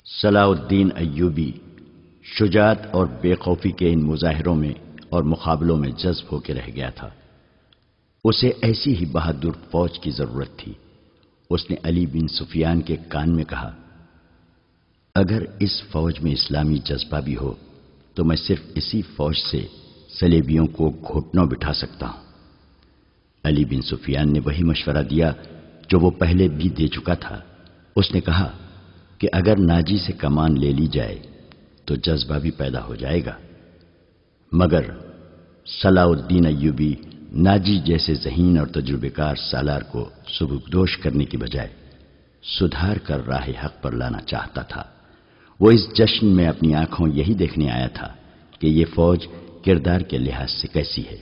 صلاح الدین ایوبی شجاعت اور بے خوفی کے ان مظاہروں میں اور مقابلوں میں جذب ہو کے رہ گیا تھا۔ اسے ایسی ہی بہادر فوج کی ضرورت تھی۔ اس نے علی بن سفیان کے کان میں کہا، اگر اس فوج میں اسلامی جذبہ بھی ہو تو میں صرف اسی فوج سے صلیبیوں کو گھٹنوں بٹھا سکتا ہوں۔ علی بن سفیان نے وہی مشورہ دیا جو وہ پہلے بھی دے چکا تھا۔ اس نے کہا کہ اگر ناجی سے کمان لے لی جائے تو جذبہ بھی پیدا ہو جائے گا، مگر صلاح الدین ایوبی ناجی جیسے ذہین اور تجربے کار سالار کو سبکدوش کرنے کی بجائے سدھار کر راہ حق پر لانا چاہتا تھا۔ وہ اس جشن میں اپنی آنکھوں یہی دیکھنے آیا تھا کہ یہ فوج کردار کے لحاظ سے کیسی ہے۔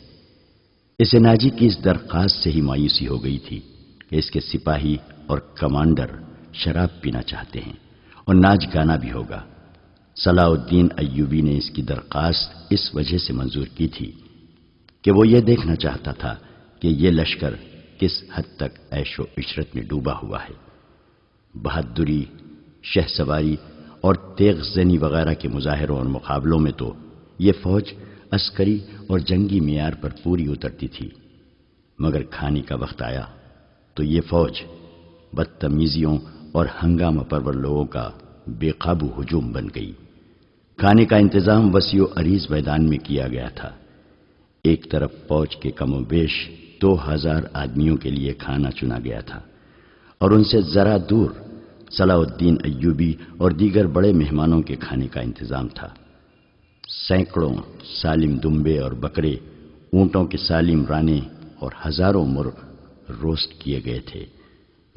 اسے ناجی کی اس درخواست سے ہی مایوسی ہو گئی تھی کہ اس کے سپاہی اور کمانڈر شراب پینا چاہتے ہیں اور ناچ گانا بھی ہوگا۔ صلاح الدین ایوبی نے اس کی درخواست اس وجہ سے منظور کی تھی کہ وہ یہ دیکھنا چاہتا تھا کہ یہ لشکر کس حد تک عیش و عشرت میں ڈوبا ہوا ہے۔ بہادری، شہ سواری اور تیغ زنی وغیرہ کے مظاہروں اور مقابلوں میں تو یہ فوج عسکری اور جنگی معیار پر پوری اترتی تھی، مگر کھانے کا وقت آیا تو یہ فوج بدتمیزیوں اور ہنگامہ پرور لوگوں کا بے قابو ہجوم بن گئی۔ کھانے کا انتظام وسیع و عریض میدان میں کیا گیا تھا۔ ایک طرف فوج کے کم و بیش 2000 آدمیوں کے لیے کھانا چنا گیا تھا، اور ان سے ذرا دور صلاح الدین ایوبی اور دیگر بڑے مہمانوں کے کھانے کا انتظام تھا۔ سینکڑوں سالم دمبے اور بکرے، اونٹوں کے سالم رانے اور ہزاروں مرغ روسٹ کیے گئے تھے۔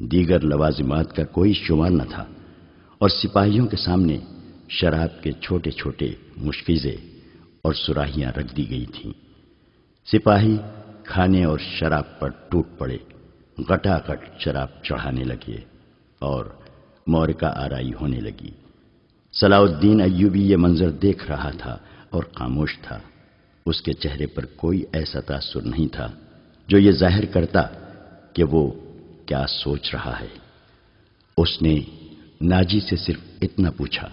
دیگر لوازمات کا کوئی شمار نہ تھا، اور سپاہیوں کے سامنے شراب کے چھوٹے چھوٹے مشکیزیں اور سراہیاں رکھ دی گئی تھیں۔ سپاہی کھانے اور شراب پر ٹوٹ پڑے، گٹاگٹ شراب چڑھانے لگے اور معرکہ آرائی ہونے لگی۔ صلاح الدین ایوبی یہ منظر دیکھ رہا تھا اور خاموش تھا۔ اس کے چہرے پر کوئی ایسا تاثر نہیں تھا جو یہ ظاہر کرتا کہ وہ کیا سوچ رہا ہے۔ اس نے ناجی سے صرف اتنا پوچھا،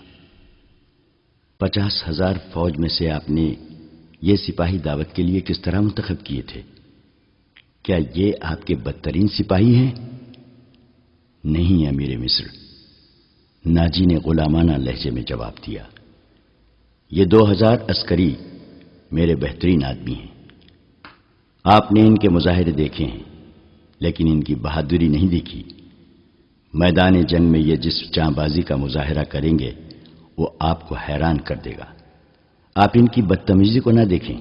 50,000 فوج میں سے آپ نے یہ سپاہی دعوت کے لیے کس طرح منتخب کیے تھے؟ کیا یہ آپ کے بدترین سپاہی ہیں؟ نہیں امیر مصر، ناجی نے غلامانہ لہجے میں جواب دیا، یہ 2000 عسکری میرے بہترین آدمی ہیں۔ آپ نے ان کے مظاہرے دیکھے ہیں لیکن ان کی بہادری نہیں دیکھی۔ میدان جنگ میں یہ جس جاں بازی کا مظاہرہ کریں گے وہ آپ کو حیران کر دے گا۔ آپ ان کی بدتمیزی کو نہ دیکھیں،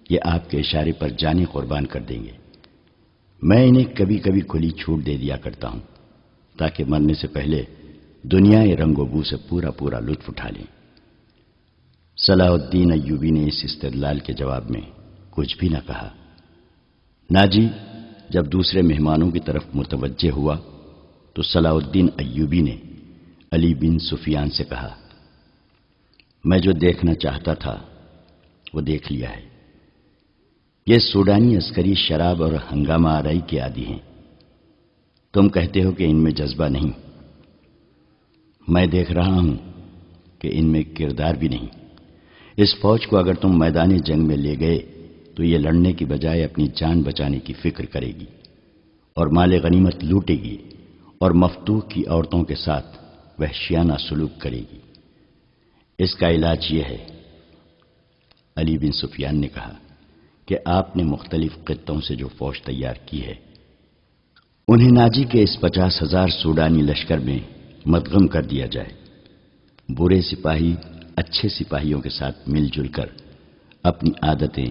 یہ آپ کے اشارے پر جانیں قربان کر دیں گے۔ میں انہیں کبھی کبھی کھلی چھوٹ دے دیا کرتا ہوں تاکہ مرنے سے پہلے دنیا رنگ و بو سے پورا لطف اٹھا لیں۔ صلاح الدین ایوبی نے اس استدلال کے جواب میں کچھ بھی نہ کہا۔ ناجی جب دوسرے مہمانوں کی طرف متوجہ ہوا تو صلاح الدین ایوبی نے علی بن سفیان سے کہا، میں جو دیکھنا چاہتا تھا وہ دیکھ لیا ہے۔ یہ سوڈانی عسکری شراب اور ہنگامہ آرائی کے عادی ہیں۔ تم کہتے ہو کہ ان میں جذبہ نہیں، میں دیکھ رہا ہوں کہ ان میں کردار بھی نہیں۔ اس فوج کو اگر تم میدان جنگ میں لے گئے تو یہ لڑنے کی بجائے اپنی جان بچانے کی فکر کرے گی اور مال غنیمت لوٹے گی اور مفتوح کی عورتوں کے ساتھ وحشیانہ سلوک کرے گی۔ اس کا علاج یہ ہے، علی بن سفیان نے کہا، کہ آپ نے مختلف خطوں سے جو فوج تیار کی ہے انہیں ناجی کے اس 50,000 سوڈانی لشکر میں مدغم کر دیا جائے۔ برے سپاہی اچھے سپاہیوں کے ساتھ مل جل کر اپنی عادتیں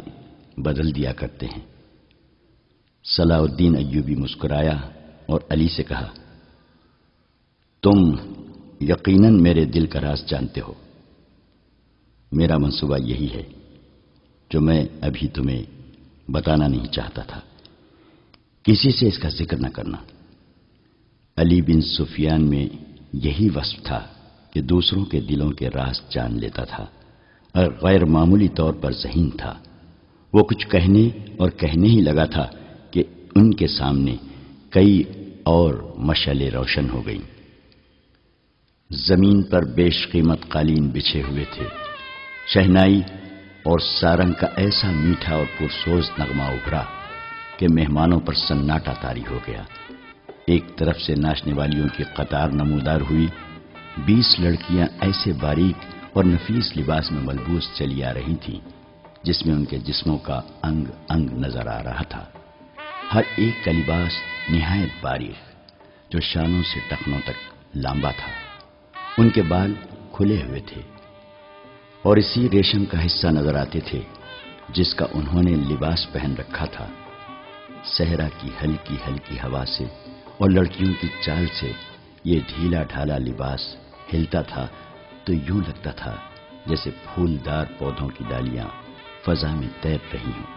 بدل دیا کرتے ہیں۔ صلاح الدین ایوبی مسکرایا اور علی سے کہا، تم یقیناً میرے دل کا راز جانتے ہو۔ میرا منصوبہ یہی ہے جو میں ابھی تمہیں بتانا نہیں چاہتا تھا، کسی سے اس کا ذکر نہ کرنا۔ علی بن سفیان میں یہی وصف تھا کہ دوسروں کے دلوں کے راز جان لیتا تھا اور غیر معمولی طور پر ذہین تھا۔ وہ کچھ کہنے اور کہنے ہی لگا تھا کہ ان کے سامنے کئی اور مشعلیں روشن ہو گئیں۔ زمین پر بیش قیمت قالین بچھے ہوئے تھے۔ شہنائی اور سارنگ کا ایسا میٹھا اور پرسوز نغمہ ابھرا کہ مہمانوں پر سناٹا طاری ہو گیا۔ ایک طرف سے ناچنے والیوں کی قطار نمودار ہوئی، 20 لڑکیاں ایسے باریک اور نفیس لباس میں ملبوس چلی آ رہی تھیں جس میں ان کے جسموں کا انگ انگ نظر آ رہا تھا۔ ہر ایک کا لباس نہایت باریک جو شانوں سے ٹخنوں تک لمبا تھا۔ ان کے بال کھلے ہوئے تھے اور اسی ریشم کا حصہ نظر آتے تھے جس کا انہوں نے لباس پہن رکھا تھا۔ صحرا کی ہلکی ہلکی ہوا سے اور لڑکیوں کی چال سے یہ ڈھیلا ڈھالا لباس ہلتا تھا تو یوں لگتا تھا جیسے پھولدار پودوں کی ڈالیاں فضا میں تیر رہی ہوں۔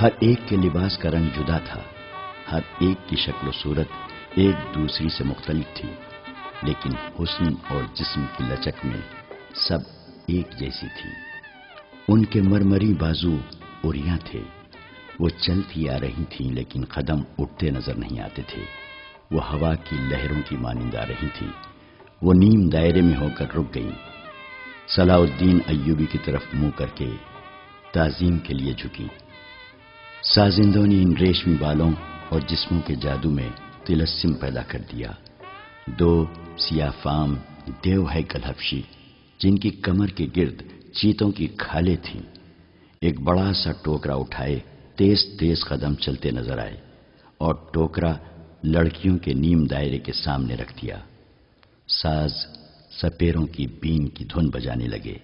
ہر ایک کے لباس کا رنگ جدا تھا، ہر ایک کی شکل و صورت ایک دوسری سے مختلف تھی، لیکن حسن اور جسم کی لچک میں سب ایک جیسی تھی۔ ان کے مرمری بازو اوریاں تھے، وہ چلتی آ رہی تھیں لیکن قدم اٹھتے نظر نہیں آتے تھے۔ وہ ہوا کی لہروں کی مانند آ رہی تھی۔ وہ نیم دائرے میں ہو کر رک گئیں۔ صلاح الدین ایوبی کی طرف منہ کر کے تعظیم کے لیے جھکی۔ سازندوں نے ان ریشمی بالوں اور جسموں کے جادو میں تلسم پیدا کر دیا۔ 2 سیاہ فام دیو ہے کلہفشی جن کی کمر کے گرد چیتوں کی کھالیں تھیں، ایک بڑا سا ٹوکرا اٹھائے تیز تیز قدم چلتے نظر آئے اور ٹوکرا لڑکیوں کے نیم دائرے کے سامنے رکھ دیا۔ ساز سپیروں کی بین کی دھن بجانے لگے۔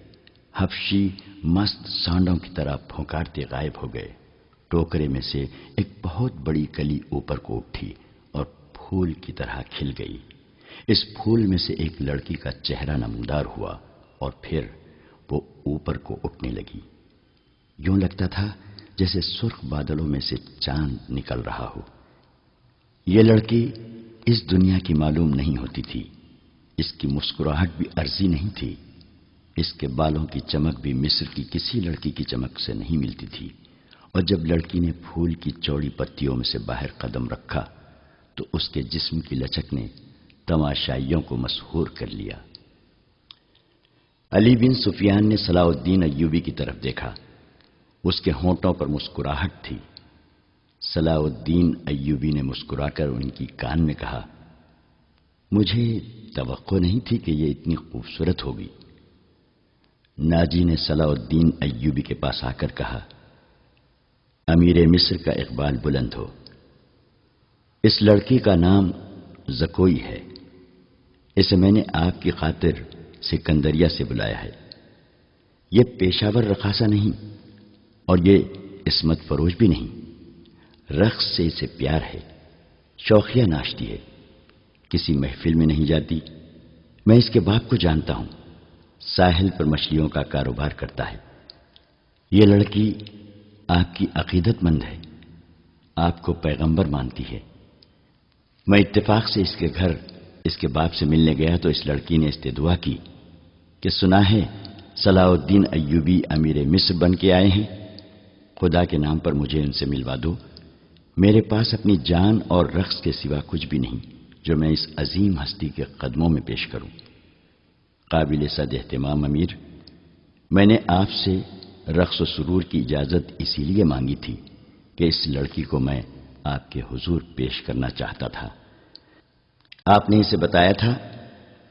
حفشی مست سانڈوں کی طرح پھونکارتے غائب ہو گئے۔ ٹوکرے میں سے ایک بہت بڑی کلی اوپر کو اٹھی اور پھول کی طرح کھل گئی۔ اس پھول میں سے ایک لڑکی کا چہرہ نمودار ہوا اور پھر وہ اوپر کو اٹھنے لگی۔ یوں لگتا تھا جیسے سرخ بادلوں میں سے چاند نکل رہا ہو۔ یہ لڑکی اس دنیا کی معلوم نہیں ہوتی تھی، اس کی مسکراہٹ بھی عرضی نہیں تھی، اس کے بالوں کی چمک بھی مصر کی کسی لڑکی کی چمک سے نہیں ملتی تھی، اور جب لڑکی نے پھول کی چوڑی پتیوں میں سے باہر قدم رکھا تو اس کے جسم کی لچک نے تماشائیوں کو مسحور کر لیا۔ علی بن سفیان نے صلاح الدین ایوبی کی طرف دیکھا، اس کے ہونٹوں پر مسکراہٹ تھی۔ صلاح الدین ایوبی نے مسکرا کر ان کی کان میں کہا، مجھے توقع نہیں تھی کہ یہ اتنی خوبصورت ہوگی۔ ناجی نے صلاح الدین ایوبی کے پاس آ کر کہا، امیر مصر کا اقبال بلند ہو، اس لڑکی کا نام زکوئی ہے، اسے میں نے آپ کی خاطر سکندریہ سے بلایا ہے۔ یہ پیشہ ور رقاصہ نہیں اور یہ عصمت فروش بھی نہیں، رقص سے اسے پیار ہے، شوخیہ ناچتی ہے، کسی محفل میں نہیں جاتی۔ میں اس کے باپ کو جانتا ہوں، ساحل پر مچھلیوں کا کاروبار کرتا ہے۔ یہ لڑکی آپ کی عقیدت مند ہے، آپ کو پیغمبر مانتی ہے۔ میں اتفاق سے اس کے گھر اس کے باپ سے ملنے گیا تو اس لڑکی نے استدعا کی کہ سنا ہے صلاح الدین ایوبی امیر مصر بن کے آئے ہیں، خدا کے نام پر مجھے ان سے ملوا دو۔ میرے پاس اپنی جان اور رقص کے سوا کچھ بھی نہیں جو میں اس عظیم ہستی کے قدموں میں پیش کروں۔ قابل صد اہتمام امیر، میں نے آپ سے رقص و سرور کی اجازت اسی لیے مانگی تھی کہ اس لڑکی کو میں آپ کے حضور پیش کرنا چاہتا تھا۔ آپ نے اسے بتایا تھا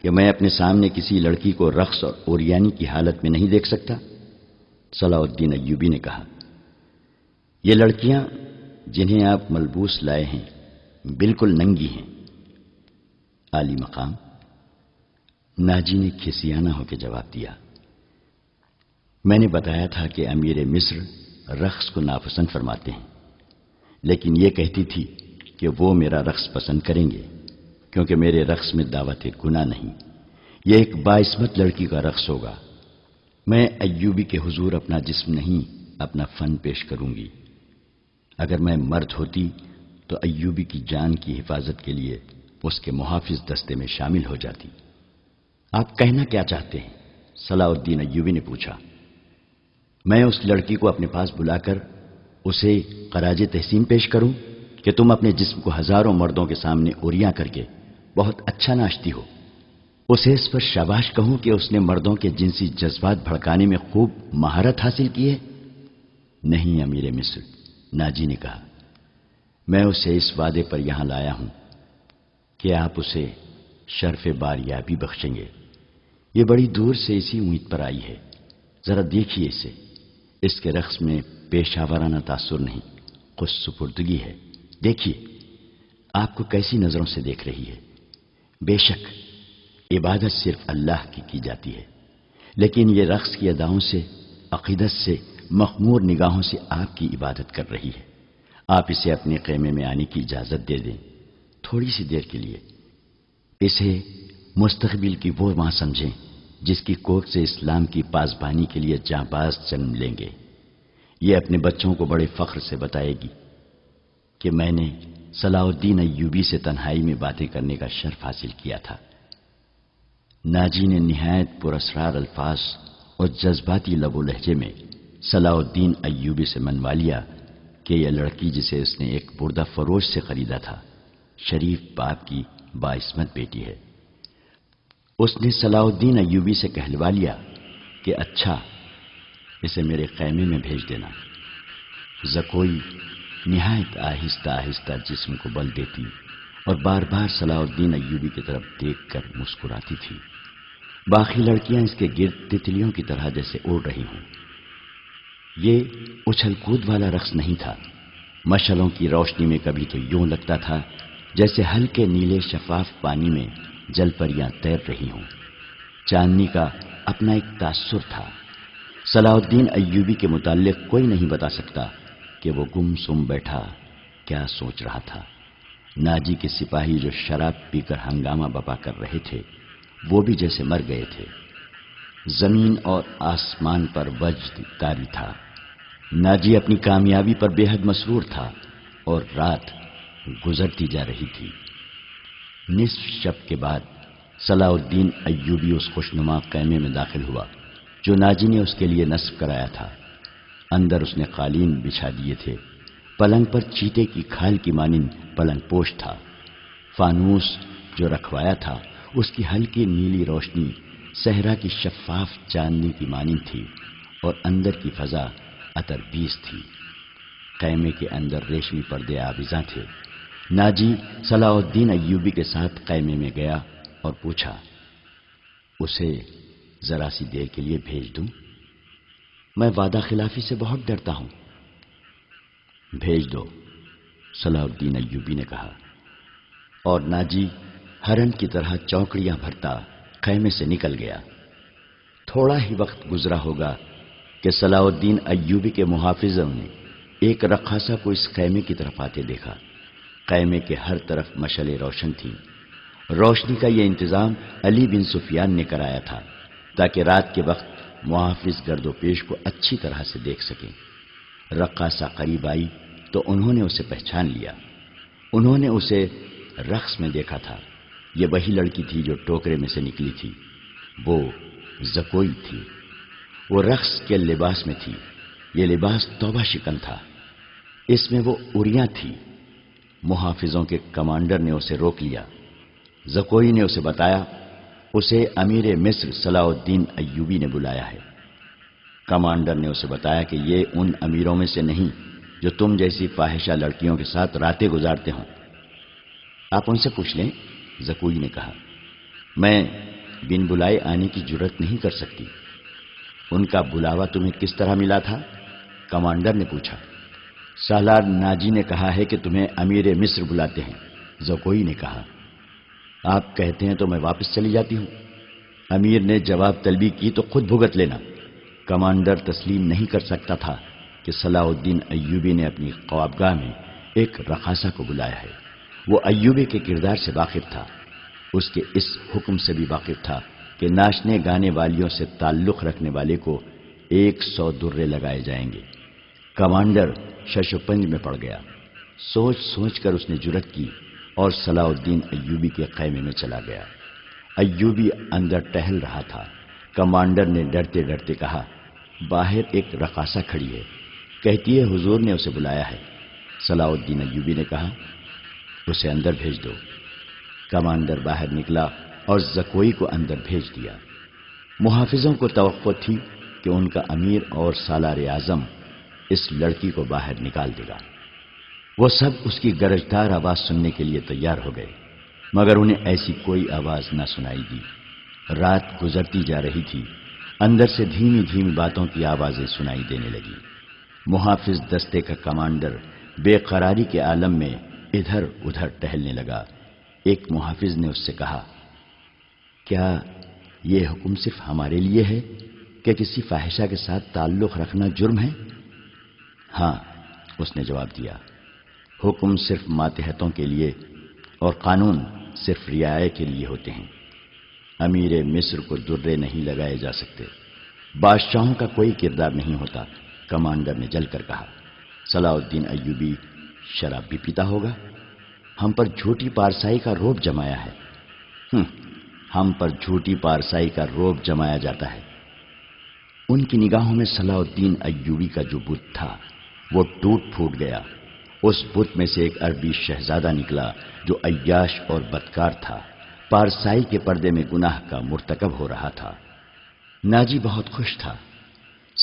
کہ میں اپنے سامنے کسی لڑکی کو رقص اور اوریانی کی حالت میں نہیں دیکھ سکتا۔ صلاح الدین ایوبی نے کہا، یہ لڑکیاں جنہیں آپ ملبوس لائے ہیں بالکل ننگی ہیں۔ عالی مقام، ناجی نے کھسیانہ ہو کے جواب دیا، میں نے بتایا تھا کہ امیر مصر رقص کو ناپسند فرماتے ہیں، لیکن یہ کہتی تھی کہ وہ میرا رقص پسند کریں گے کیونکہ میرے رقص میں دعوت گناہ نہیں، یہ ایک باعصمت لڑکی کا رقص ہوگا۔ میں ایوبی کے حضور اپنا جسم نہیں اپنا فن پیش کروں گی۔ اگر میں مرد ہوتی تو ایوبی کی جان کی حفاظت کے لیے اس کے محافظ دستے میں شامل ہو جاتی۔ آپ کہنا کیا چاہتے ہیں؟ صلاح الدین ایوبی نے پوچھا۔ میں اس لڑکی کو اپنے پاس بلا کر اسے خراج تحسین پیش کروں کہ تم اپنے جسم کو ہزاروں مردوں کے سامنے اوریاں کر کے بہت اچھا ناچتی ہو۔ اسے اس پر شاباش کہوں کہ اس نے مردوں کے جنسی جذبات بھڑکانے میں خوب مہارت حاصل کی ہے؟ نہیں امیر مصر، ناجی نے کہا، میں اسے اس وعدے پر یہاں لایا ہوں کہ آپ اسے شرف باریابی بخشیں گے۔ یہ بڑی دور سے اسی امید پر آئی ہے۔ ذرا دیکھیے اسے، اس کے رقص میں پیشہ ورانہ تاثر نہیں، خوش سپردگی ہے۔ دیکھیے آپ کو کیسی نظروں سے دیکھ رہی ہے۔ بے شک عبادت صرف اللہ کی جاتی ہے، لیکن یہ رقص کی اداؤں سے، عقیدت سے، مخمور نگاہوں سے آپ کی عبادت کر رہی ہے۔ آپ اسے اپنے خیمے میں آنے کی اجازت دے دیں، تھوڑی سی دیر کے لیے۔ اسے مستقبل کی وہ ماں سمجھیں جس کی کوکھ سے اسلام کی پاسبانی کے لیے جاںباز جنم لیں گے۔ یہ اپنے بچوں کو بڑے فخر سے بتائے گی کہ میں نے صلاح الدین ایوبی سے تنہائی میں باتیں کرنے کا شرف حاصل کیا تھا۔ ناجی نے نہایت پراسرار الفاظ اور جذباتی لب و لہجے میں صلاح الدین ایوبی سے منوا لیا کہ یہ لڑکی جسے اس نے ایک بردہ فروش سے خریدا تھا، شریف باپ کی باعصمت بیٹی ہے۔ اس نے صلاح الدین ایوبی سے کہلوا لیا کہ اچھا اسے میرے خیمے میں بھیج دینا۔ زکوئی نہایت آہستہ آہستہ جسم کو بل دیتی اور بار بار صلاح الدین ایوبی کی طرف دیکھ کر مسکراتی تھی۔ باقی لڑکیاں اس کے گرد تتلیوں کی طرح جیسے اڑ رہی ہوں۔ یہ اچھل کود والا رقص نہیں تھا۔ مشعلوں کی روشنی میں کبھی تو یوں لگتا تھا جیسے ہلکے نیلے شفاف پانی میں جل پریاں تیر رہی ہوں۔ چاندنی کا اپنا ایک تاثر تھا۔ صلاح الدین ایوبی کے متعلق کوئی نہیں بتا سکتا کہ وہ گم سم بیٹھا کیا سوچ رہا تھا۔ ناجی کے سپاہی جو شراب پی کر ہنگامہ بپا کر رہے تھے، وہ بھی جیسے مر گئے تھے۔ زمین اور آسمان پر وجد طاری تھا۔ ناجی اپنی کامیابی پر بے حد مسرور تھا اور رات گزرتی جا رہی تھی۔ نصف شب کے بعد صلاح الدین ایوبی اس خوشنما خیمے میں داخل ہوا جو ناجی نے اس کے لیے نصب کرایا تھا۔ اندر اس نے قالین بچھا دیے تھے۔ پلنگ پر چیتے کی کھال کی مانند پلنگ پوش تھا۔ فانوس جو رکھوایا تھا اس کی ہلکی نیلی روشنی صحرا کی شفاف چاندنی کی مانند تھی اور اندر کی فضا عطر بیز تھی۔ خیمے کے اندر ریشمی پردے آویزاں تھے۔ ناجی صلاح الدین ایوبی کے ساتھ خیمے میں گیا اور پوچھا، اسے ذرا سی دیر کے لیے بھیج دوں؟ میں وعدہ خلافی سے بہت ڈرتا ہوں۔ بھیج دو، صلاح الدین ایوبی نے کہا، اور ناجی ہرن کی طرح چوکڑیاں بھرتا خیمے سے نکل گیا۔ تھوڑا ہی وقت گزرا ہوگا کہ صلاح الدین ایوبی کے محافظوں نے ایک رقاصہ کو اس خیمے کی طرف آتے دیکھا۔ خیمے کے ہر طرف مشعلیں روشن تھیں۔ روشنی کا یہ انتظام علی بن سفیان نے کرایا تھا تاکہ رات کے وقت محافظ گرد و پیش کو اچھی طرح سے دیکھ سکیں۔ رقاصہ قریب آئی تو انہوں نے اسے پہچان لیا۔ انہوں نے اسے رقص میں دیکھا تھا۔ یہ وہی لڑکی تھی جو ٹوکرے میں سے نکلی تھی۔ وہ زکوئی تھی۔ وہ رقص کے لباس میں تھی۔ یہ لباس توبہ شکن تھا۔ اس میں وہ اریاں تھی۔ محافظوں کے کمانڈر نے اسے روک لیا۔ زکوئی نے اسے بتایا اسے امیر مصر صلاح الدین ایوبی نے بلایا ہے۔ کمانڈر نے اسے بتایا کہ یہ ان امیروں میں سے نہیں جو تم جیسی فاحشہ لڑکیوں کے ساتھ راتیں گزارتے ہوں۔ آپ ان سے پوچھ لیں، زکوئی نے کہا۔ میں بن بلائے آنے کی جرت نہیں کر سکتی۔ ان کا بلاوا تمہیں کس طرح ملا تھا؟ کمانڈر نے پوچھا۔ سالار ناجی نے کہا ہے کہ تمہیں امیر مصر بلاتے ہیں، زکوئی نے کہا۔ آپ کہتے ہیں تو میں واپس چلی جاتی ہوں۔ امیر نے جواب طلبی کی تو خود بھگت لینا۔ کمانڈر تسلیم نہیں کر سکتا تھا کہ صلاح الدین ایوبی نے اپنی خوابگاہ میں ایک رقاصہ کو بلایا ہے۔ وہ ایوبی کے کردار سے واقف تھا۔ اس کے اس حکم سے بھی واقف تھا کہ ناچنے گانے والیوں سے تعلق رکھنے والے کو 100 درے لگائے جائیں گے۔ کمانڈر شش و پنج میں پڑ گیا۔ سوچ سوچ کر اس نے جرت کی اور صلاح الدین ایوبی کے خیمے میں چلا گیا۔ ایوبی اندر ٹہل رہا تھا۔ کمانڈر نے ڈرتے ڈرتے کہا، باہر ایک رقاصہ کھڑی ہے، کہتی ہے حضور نے اسے بلایا ہے۔ صلاح الدین ایوبی نے کہا، اسے اندر بھیج دو۔ کمانڈر باہر نکلا اور زکوئی کو اندر بھیج دیا۔ محافظوں کو توقع تھی کہ ان کا امیر اور سالار اعظم اس لڑکی کو باہر نکال دے گا۔ وہ سب اس کی گرجدار آواز سننے کے لیے تیار ہو گئے، مگر انہیں ایسی کوئی آواز نہ سنائی دی۔ رات گزرتی جا رہی تھی، اندر سے دھیمی دھیمی باتوں کی آوازیں سنائی دینے لگی۔ محافظ دستے کا کمانڈر بے قراری کے عالم میں ادھر ادھر ٹہلنے لگا۔ ایک محافظ نے اس سے کہا، کیا یہ حکم صرف ہمارے لیے ہے کہ کسی فاحشہ کے ساتھ تعلق رکھنا جرم ہے؟ ہاں، اس نے جواب دیا، حکم صرف ماتحتوں کے لیے اور قانون صرف رعایا کے لیے ہوتے ہیں۔ امیر مصر کو درے نہیں لگائے جا سکتے، بادشاہوں کا کوئی کردار نہیں ہوتا۔ کمانڈر نے جل کر کہا، صلاح الدین ایوبی شراب بھی پیتا ہوگا؟ ہم پر جھوٹی پارسائی کا روب جمایا ہے۔ ہم پر جھوٹی پارسائی کا روب جمایا جاتا ہے۔ ان کی نگاہوں میں صلاح الدین ایوبی کا جو بت تھا وہ ٹوٹ پھوٹ گیا۔ اس بت میں سے ایک عربی شہزادہ نکلا جو عیاش اور بدکار تھا، پارسائی کے پردے میں گناہ کا مرتکب ہو رہا تھا۔ ناجی بہت خوش تھا۔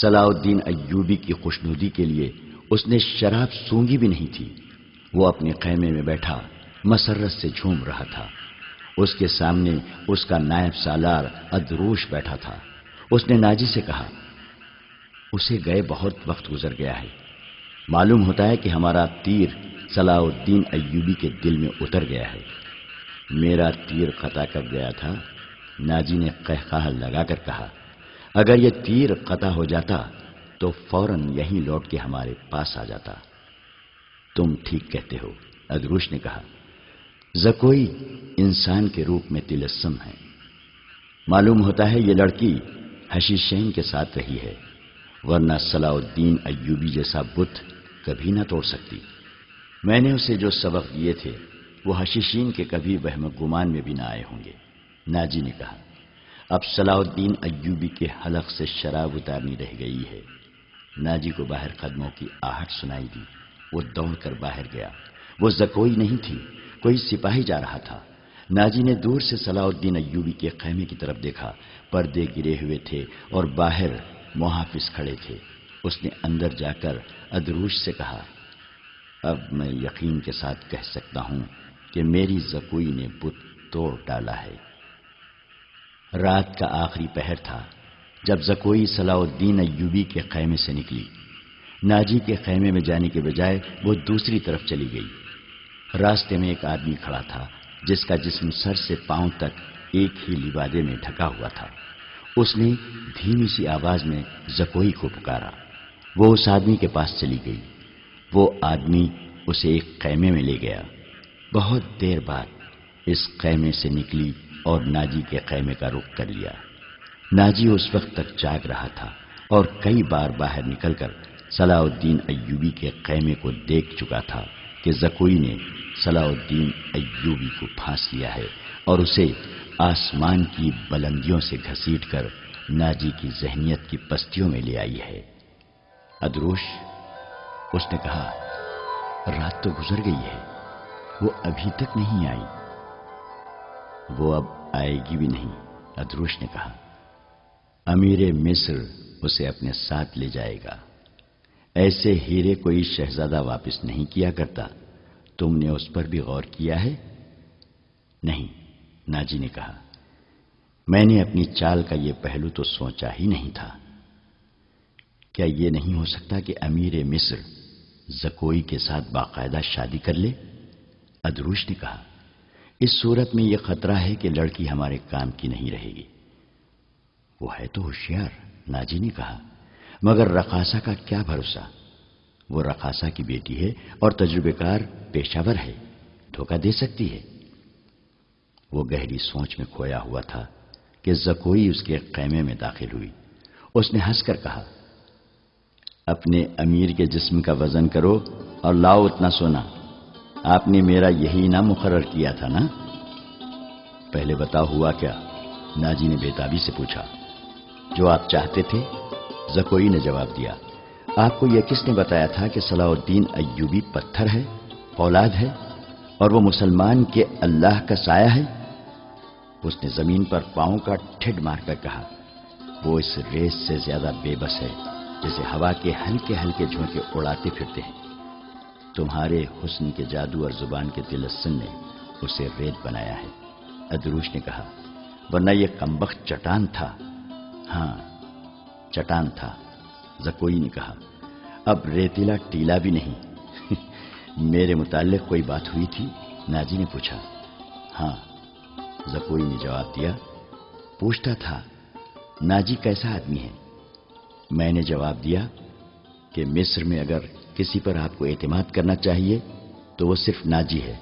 صلاح الدین ایوبی کی خوشنودی کے لیے اس نے شراب سونگی بھی نہیں تھی۔ وہ اپنے خیمے میں بیٹھا مسرت سے جھوم رہا تھا۔ اس کے سامنے اس کا نائب سالار ادروش بیٹھا تھا۔ اس نے ناجی سے کہا، اسے گئے بہت وقت گزر گیا ہے، معلوم ہوتا ہے کہ ہمارا تیر صلاح الدین ایوبی کے دل میں اتر گیا ہے۔ میرا تیر قطع کر گیا تھا۔ ناجی نے قہقہہ لگا کر کہا، اگر یہ تیر قطع ہو جاتا تو فوراً یہیں لوٹ کے ہمارے پاس آ جاتا۔ تم ٹھیک کہتے ہو، ادروش نے کہا، زکوئی انسان کے روپ میں تلسم ہے۔ معلوم ہوتا ہے یہ لڑکی حشیشین کے ساتھ رہی ہے، ورنہ صلاح الدین ایوبی جیسا بت کبھی نہ توڑ سکتی۔ میں نے اسے جو سبق دیے تھے وہ حشیشین کے کبھی وہم گمان میں بھی نہ آئے ہوں گے۔ ناجی نے کہا، اب صلاح الدین ایوبی کے حلق سے شراب اتارنی رہ گئی ہے۔ ناجی کو باہر قدموں کی آہٹ سنائی دی۔ وہ دوڑ کر باہر گیا۔ وہ زکوئی نہیں تھی، کوئی سپاہی جا رہا تھا۔ ناجی نے دور سے صلاح الدین ایوبی کے خیمے کی طرف دیکھا۔ پردے گرے ہوئے تھے اور باہر محافظ کھڑے تھے۔ اس نے اندر جا کر ادروش سے کہا، اب میں یقین کے ساتھ کہہ سکتا ہوں کہ میری زکوئی نے بت توڑ ڈالا ہے۔ رات کا آخری پہر تھا جب زکوئی صلاح الدین ایوبی کے خیمے سے نکلی۔ ناجی کے خیمے میں جانے کے بجائے وہ دوسری طرف چلی گئی۔ راستے میں ایک آدمی کھڑا تھا جس کا جسم سر سے پاؤں تک ایک ہی لبادے میں ڈھکا ہوا تھا۔ اس نے دھیمی سی آواز میں زکوئی کو پکارا۔ وہ اس آدمی کے پاس چلی گئی۔ وہ آدمی اسے ایک خیمے میں لے گیا۔ بہت دیر بعد اس خیمے سے نکلی اور ناجی کے خیمے کا رخ کر لیا۔ ناجی اس وقت تک جاگ رہا تھا اور کئی بار باہر نکل کر صلاح الدین ایوبی کے خیمے کو دیکھ چکا تھا کہ زکوئی نے صلاح الدین ایوبی کو پھانس لیا ہے اور اسے آسمان کی بلندیوں سے گھسیٹ کر ناجی کی ذہنیت کی پستیوں میں لے آئی ہے۔ ادروش، اس نے کہا، رات تو گزر گئی ہے، وہ ابھی تک نہیں آئی۔ وہ اب آئے گی بھی نہیں، ادروش نے کہا۔ امیر مصر اسے اپنے ساتھ لے جائے گا۔ ایسے ہیرے کوئی شہزادہ واپس نہیں کیا کرتا۔ تم نے اس پر بھی غور کیا ہے؟ نہیں، ناجی نے کہا، میں نے اپنی چال کا یہ پہلو تو سوچا ہی نہیں تھا۔ کیا یہ نہیں ہو سکتا کہ امیر مصر زکوئی کے ساتھ باقاعدہ شادی کر لے؟ ادروش نے کہا، اس صورت میں یہ خطرہ ہے کہ لڑکی ہمارے کام کی نہیں رہے گی۔ وہ ہے تو ہوشیار، ناجی نے کہا، مگر رقاصہ کا کیا بھروسہ؟ وہ رقاصہ کی بیٹی ہے اور تجربے کار پیشہ ور ہے، دھوکہ دے سکتی ہے۔ وہ گہری سوچ میں کھویا ہوا تھا کہ زکوئی اس کے خیمے میں داخل ہوئی۔ اس نے ہنس کر کہا، اپنے امیر کے جسم کا وزن کرو اور لاؤ اتنا سونا۔ آپ نے میرا یہی انعام مقرر کیا تھا نا؟ پہلے بتاؤ ہوا کیا؟ ناجی نے بےتابی سے پوچھا۔ جو آپ چاہتے تھے، زکوئی نے جواب دیا۔ آپ کو یہ کس نے بتایا تھا کہ صلاح الدین ایوبی پتھر ہے، اولاد ہے، اور وہ مسلمان کے اللہ کا سایہ ہے؟ اس نے زمین پر پاؤں کا ٹھڈ مار کر کہا، وہ اس ریس سے زیادہ بے بس ہے جسے ہوا کے ہلکے ہلکے جھونکے اڑاتے پھرتے ہیں۔ تمہارے حسن کے جادو اور زبان کے تلسم نے اسے ریت بنایا ہے، ادروش نے کہا، ورنہ یہ کمبخت چٹان تھا۔ ہاں چٹان تھا، زکوئی نے کہا، اب ریتیلا ٹیلا بھی نہیں۔ میرے متعلق کوئی بات ہوئی تھی؟ ناجی نے پوچھا۔ ہاں، زکوئی نے جواب دیا، پوچھتا تھا ناجی کیسا آدمی ہے؟ میں نے جواب دیا کہ مصر میں اگر کسی پر آپ کو اعتماد کرنا چاہیے تو وہ صرف ناجی ہے۔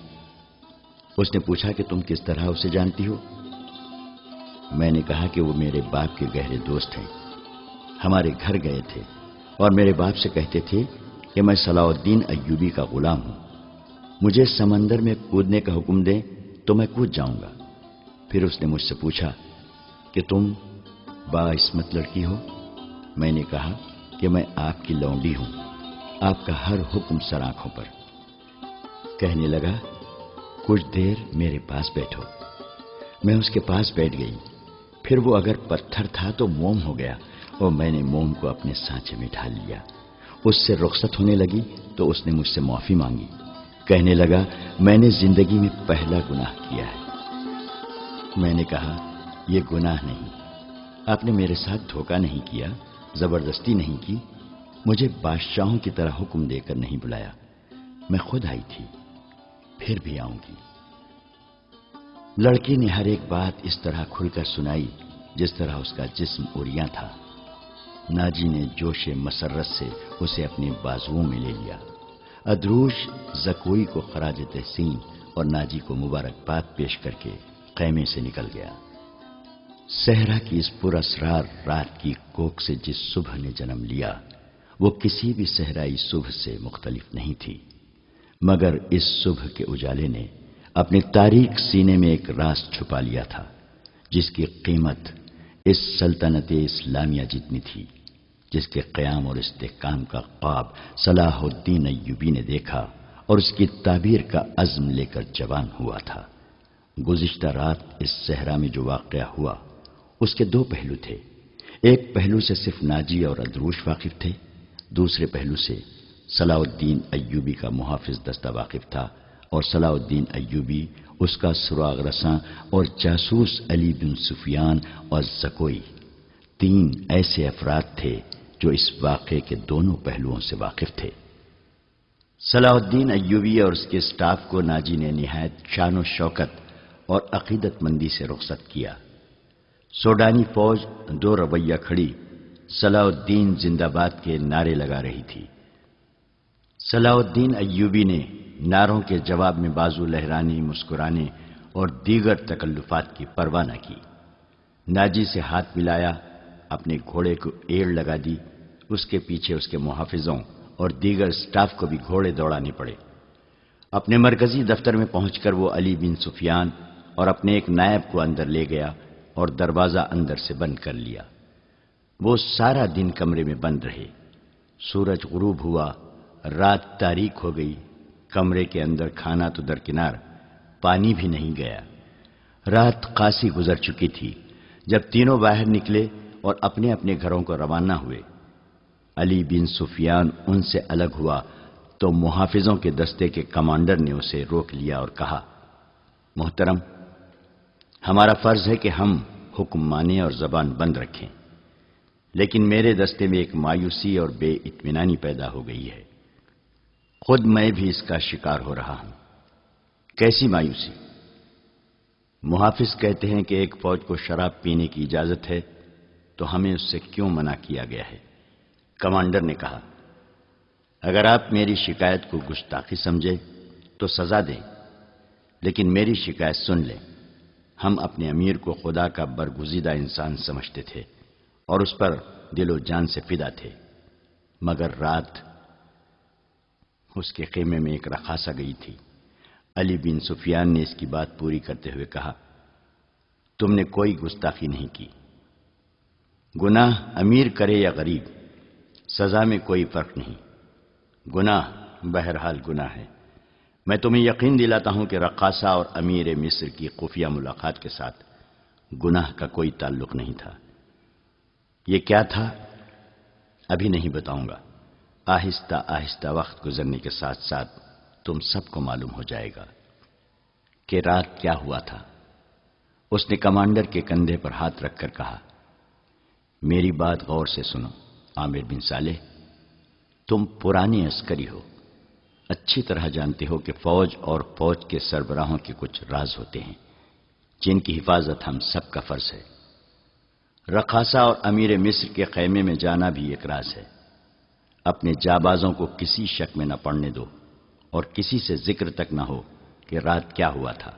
اس نے پوچھا کہ تم کس طرح اسے جانتی ہو؟ میں نے کہا کہ وہ میرے باپ کے گہرے دوست ہیں، ہمارے گھر گئے تھے اور میرے باپ سے کہتے تھے کہ میں صلاح الدین ایوبی کا غلام ہوں، مجھے سمندر میں کودنے کا حکم دیں تو میں کود جاؤں گا۔ پھر اس نے مجھ سے پوچھا کہ تم باعصمت لڑکی ہو؟ میں نے کہا کہ میں آپ کی لونڈی ہوں، آپ کا ہر حکم سر آنکھوں پر۔ کہنے لگا، کچھ دیر میرے پاس بیٹھو۔ میں اس کے پاس بیٹھ گئی، پھر وہ اگر پتھر تھا تو موم ہو گیا اور میں نے موم کو اپنے سانچے میں ڈال لیا۔ اس سے رخصت ہونے لگی تو اس نے مجھ سے معافی مانگی، کہنے لگا، میں نے زندگی میں پہلا گناہ کیا ہے۔ میں نے کہا، یہ گناہ نہیں، آپ نے میرے ساتھ دھوکہ نہیں کیا، زبردستی نہیں کی، مجھے بادشاہوں کی طرح حکم دے کر نہیں بلایا، میں خود آئی تھی، پھر بھی آؤں گی۔ لڑکی نے ہر ایک بات اس طرح کھل کر سنائی جس طرح اس کا جسم اڑیاں تھا۔ ناجی نے جوش مسرت سے اسے اپنے بازوؤں میں لے لیا۔ ادروش زکوئی کو خراج تحسین اور ناجی کو مبارکباد پیش کر کے خیمے سے نکل گیا۔ صحرا کی اس پر اسرار رات کی کوک سے جس صبح نے جنم لیا وہ کسی بھی صحرائی صبح سے مختلف نہیں تھی، مگر اس صبح کے اجالے نے اپنے تاریک سینے میں ایک راز چھپا لیا تھا جس کی قیمت اس سلطنت اسلامیہ جتنی تھی، جس کے قیام اور استحکام کا خواب صلاح الدین ایوبی نے دیکھا اور اس کی تعبیر کا عزم لے کر جوان ہوا تھا۔ گزشتہ رات اس صحرا میں جو واقعہ ہوا اس کے دو پہلو تھے، ایک پہلو سے صرف ناجی اور ادروش واقف تھے، دوسرے پہلو سے صلاح الدین ایوبی کا محافظ دستہ واقف تھا، اور صلاح الدین ایوبی، اس کا سراغ رساں اور جاسوس علی بن سفیان اور زکوئی، تین ایسے افراد تھے جو اس واقعے کے دونوں پہلوؤں سے واقف تھے۔ صلاح الدین ایوبی اور اس کے اسٹاف کو ناجی نے نہایت شان و شوکت اور عقیدت مندی سے رخصت کیا۔ سوڈانی فوج دو رویہ کھڑی صلاح الدین زندہ باد کے نعرے لگا رہی تھی۔ صلاح الدین ایوبی نے نعروں کے جواب میں بازو لہرانے، مسکرانے اور دیگر تکلفات کی پرواہ نہ کی۔ ناجی سے ہاتھ ملایا، اپنے گھوڑے کو ایڑ لگا دی، اس کے پیچھے اس کے محافظوں اور دیگر سٹاف کو بھی گھوڑے دوڑانے پڑے۔ اپنے مرکزی دفتر میں پہنچ کر وہ علی بن سفیان اور اپنے ایک نائب کو اندر لے گیا اور دروازہ اندر سے بند کر لیا۔ وہ سارا دن کمرے میں بند رہے۔ سورج غروب ہوا، رات تاریک ہو گئی، کمرے کے اندر کھانا تو درکنار، پانی بھی نہیں گیا۔ رات قاسی گزر چکی تھی جب تینوں باہر نکلے اور اپنے اپنے گھروں کو روانہ ہوئے۔ علی بن سفیان ان سے الگ ہوا تو محافظوں کے دستے کے کمانڈر نے اسے روک لیا اور کہا، محترم، ہمارا فرض ہے کہ ہم حکم مانیں اور زبان بند رکھیں، لیکن میرے دستے میں ایک مایوسی اور بے اطمینانی پیدا ہو گئی ہے، خود میں بھی اس کا شکار ہو رہا ہوں۔ کیسی مایوسی؟ محافظ کہتے ہیں کہ ایک فوج کو شراب پینے کی اجازت ہے تو ہمیں اس سے کیوں منع کیا گیا ہے؟ کمانڈر نے کہا، اگر آپ میری شکایت کو گستاخی سمجھے تو سزا دیں، لیکن میری شکایت سن لیں۔ ہم اپنے امیر کو خدا کا برگزیدہ انسان سمجھتے تھے اور اس پر دل و جان سے فدا تھے، مگر رات اس کے خیمے میں ایک رقاصہ گئی تھی۔ علی بن سفیان نے اس کی بات پوری کرتے ہوئے کہا، تم نے کوئی گستاخی نہیں کی، گناہ امیر کرے یا غریب، سزا میں کوئی فرق نہیں، گناہ بہرحال گناہ ہے۔ میں تمہیں یقین دلاتا ہوں کہ رقاصہ اور امیر مصر کی خفیہ ملاقات کے ساتھ گناہ کا کوئی تعلق نہیں تھا۔ یہ کیا تھا ابھی نہیں بتاؤں گا، آہستہ آہستہ وقت گزرنے کے ساتھ ساتھ تم سب کو معلوم ہو جائے گا کہ رات کیا ہوا تھا۔ اس نے کمانڈر کے کندھے پر ہاتھ رکھ کر کہا، میری بات غور سے سنو عامر بن صالح، تم پرانے عسکری ہو، اچھی طرح جانتے ہو کہ فوج اور فوج کے سربراہوں کے کچھ راز ہوتے ہیں جن کی حفاظت ہم سب کا فرض ہے۔ رقاصہ اور امیر مصر کے خیمے میں جانا بھی ایک راز ہے۔ اپنے جابازوں کو کسی شک میں نہ پڑنے دو اور کسی سے ذکر تک نہ ہو کہ رات کیا ہوا تھا۔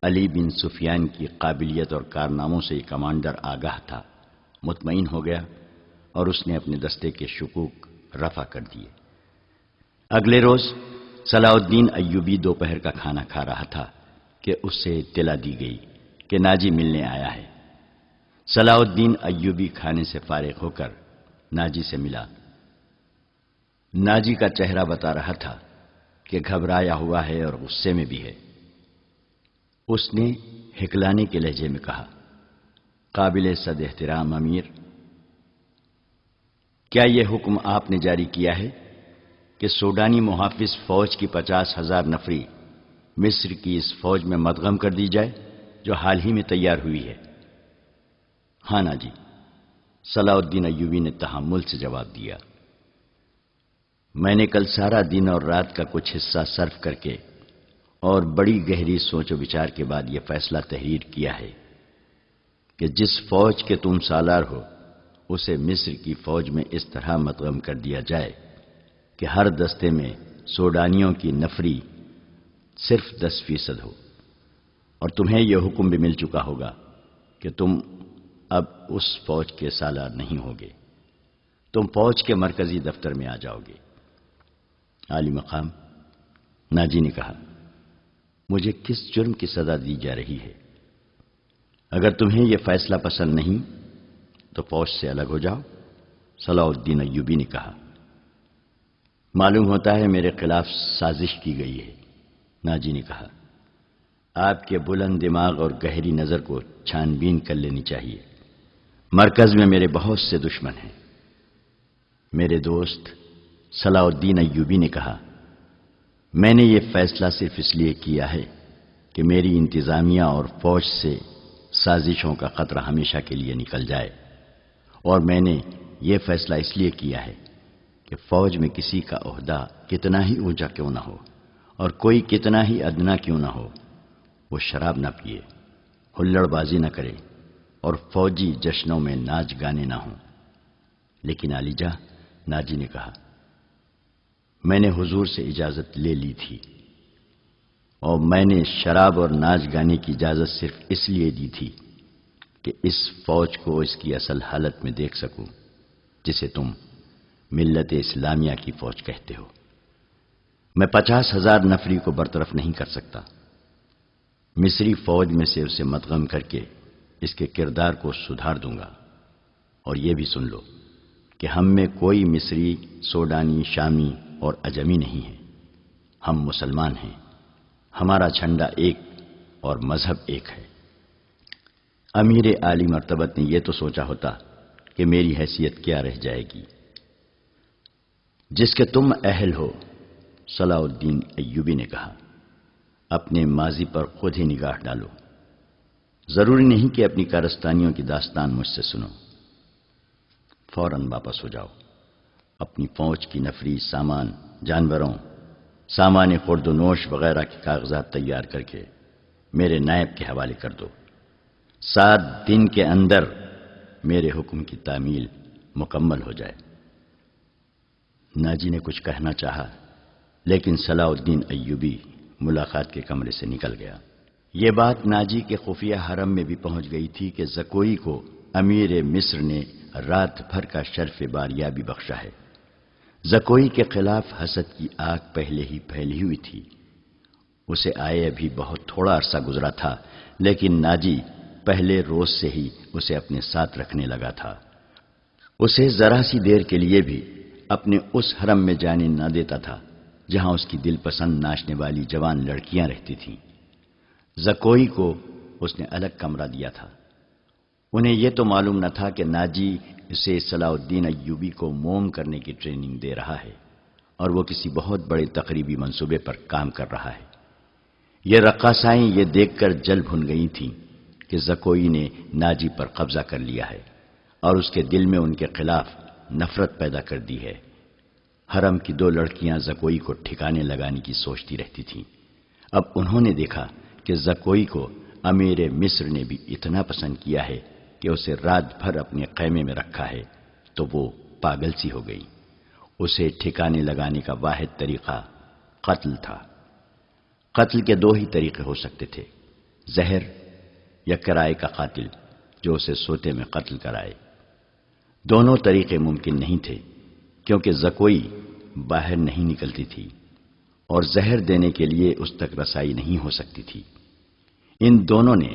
علی بن سفیان کی قابلیت اور کارناموں سے یہ کمانڈر آگاہ تھا، مطمئن ہو گیا اور اس نے اپنے دستے کے شکوک رفع کر دیے۔ اگلے روز صلاح الدین ایوبی دوپہر کا کھانا کھا رہا تھا کہ اس سے اطلاع دی گئی کہ ناجی ملنے آیا ہے۔ صلاح الدین ایوبی کھانے سے فارغ ہو کر ناجی سے ملا۔ ناجی کا چہرہ بتا رہا تھا کہ گھبرایا ہوا ہے اور غصے میں بھی ہے۔ اس نے ہکلانے کے لہجے میں کہا، قابل صد احترام امیر، کیا یہ حکم آپ نے جاری کیا ہے کہ سوڈانی محافظ فوج کی 50,000 نفری مصر کی اس فوج میں مدغم کر دی جائے جو حال ہی میں تیار ہوئی ہے؟ ہاں ناجی، صلاح الدین ایوبی نے تحمل سے جواب دیا۔ میں نے کل سارا دن اور رات کا کچھ حصہ صرف کر کے اور بڑی گہری سوچ و بچار کے بعد یہ فیصلہ تحریر کیا ہے کہ جس فوج کے تم سالار ہو اسے مصر کی فوج میں اس طرح مدغم کر دیا جائے کہ ہر دستے میں سوڈانیوں کی نفری صرف 10% ہو، اور تمہیں یہ حکم بھی مل چکا ہوگا کہ تم اب اس فوج کے سالار نہیں ہوگے، تم فوج کے مرکزی دفتر میں آ جاؤ گے۔ عالی مقام، ناجی نے کہا، مجھے کس جرم کی سزا دی جا رہی ہے؟ اگر تمہیں یہ فیصلہ پسند نہیں تو فوج سے الگ ہو جاؤ۔ صلاح الدین ایوبی نے کہا، معلوم ہوتا ہے میرے خلاف سازش کی گئی ہے۔ ناجی نے کہا، آپ کے بلند دماغ اور گہری نظر کو چھان بین کر لینی چاہیے۔ مرکز میں میرے بہت سے دشمن ہیں۔ میرے دوست صلاح الدین ایوبی نے کہا، میں نے یہ فیصلہ صرف اس لیے کیا ہے کہ میری انتظامیہ اور فوج سے سازشوں کا خطرہ ہمیشہ کے لیے نکل جائے، اور میں نے یہ فیصلہ اس لیے کیا ہے کہ فوج میں کسی کا عہدہ کتنا ہی اونچا کیوں نہ ہو اور کوئی کتنا ہی ادنا کیوں نہ ہو، وہ شراب نہ پیے، ہلڑ بازی نہ کرے اور فوجی جشنوں میں ناچ گانے نہ ہوں۔ لیکن علی جاں، ناجی نے کہا، میں نے حضور سے اجازت لے لی تھی، اور میں نے شراب اور ناچ گانے کی اجازت صرف اس لیے دی تھی کہ اس فوج کو اس کی اصل حالت میں دیکھ سکوں جسے تم ملت اسلامیہ کی فوج کہتے ہو۔ میں 50,000 نفری کو برطرف نہیں کر سکتا۔ مصری فوج میں سے اسے مدغم کر کے اس کے کردار کو سدھار دوں گا۔ اور یہ بھی سن لو کہ ہم میں کوئی مصری، سوڈانی، شامی اور عجمی نہیں ہے، ہم مسلمان ہیں، ہمارا جھنڈا ایک اور مذہب ایک ہے۔ امیر عالی مرتبت نے یہ تو سوچا ہوتا کہ میری حیثیت کیا رہ جائے گی جس کے تم اہل ہو۔ صلاح الدین ایوبی نے کہا، اپنے ماضی پر خود ہی نگاہ ڈالو، ضروری نہیں کہ اپنی کارستانیوں کی داستان مجھ سے سنو، فوراً واپس ہو جاؤ، اپنی فوج کی نفری، سامان، جانوروں، سامان خورد و نوش وغیرہ کے کاغذات تیار کر کے میرے نائب کے حوالے کر دو۔ 7 دن کے اندر میرے حکم کی تعمیل مکمل ہو جائے۔ ناجی نے کچھ کہنا چاہا لیکن صلاح الدین ایوبی ملاقات کے کمرے سے نکل گیا۔ یہ بات ناجی کے خفیہ حرم میں بھی پہنچ گئی تھی کہ زکوئی کو امیر مصر نے رات بھر کا شرف باریابی بخشا ہے۔ زکوئی کے خلاف حسد کی آگ پہلے ہی پھیلی ہوئی تھی۔ اسے آئے ابھی بہت تھوڑا عرصہ گزرا تھا، لیکن ناجی پہلے روز سے ہی اسے اپنے ساتھ رکھنے لگا تھا۔ اسے ذرا سی دیر کے لیے بھی اپنے اس حرم میں جانے نہ دیتا تھا جہاں اس کی دل پسند ناچنے والی جوان لڑکیاں رہتی تھیں۔ زکوئی کو اس نے الگ کمرہ دیا تھا۔ انہیں یہ تو معلوم نہ تھا کہ ناجی اسے صلاح الدین ایوبی کو موم کرنے کی ٹریننگ دے رہا ہے اور وہ کسی بہت بڑے تقریبی منصوبے پر کام کر رہا ہے۔ یہ رقاصائیں یہ دیکھ کر جل بھن گئی تھیں کہ زکوئی نے ناجی پر قبضہ کر لیا ہے اور اس کے دل میں ان کے خلاف نفرت پیدا کر دی ہے۔ حرم کی 2 لڑکیاں زکوئی کو ٹھکانے لگانے کی سوچتی رہتی تھیں۔ اب انہوں نے دیکھا کہ زکوئی کو امیر مصر نے بھی اتنا پسند کیا ہے کہ اسے رات بھر اپنے خیمے میں رکھا ہے، تو وہ پاگل سی ہو گئی۔ اسے ٹھکانے لگانے کا واحد طریقہ قتل تھا۔ قتل کے 2 ہی طریقے ہو سکتے تھے، زہر یا کرائے کا قاتل جو اسے سوتے میں قتل کرائے۔ دونوں طریقے ممکن نہیں تھے کیونکہ زکوئی باہر نہیں نکلتی تھی اور زہر دینے کے لیے اس تک رسائی نہیں ہو سکتی تھی۔ ان دونوں نے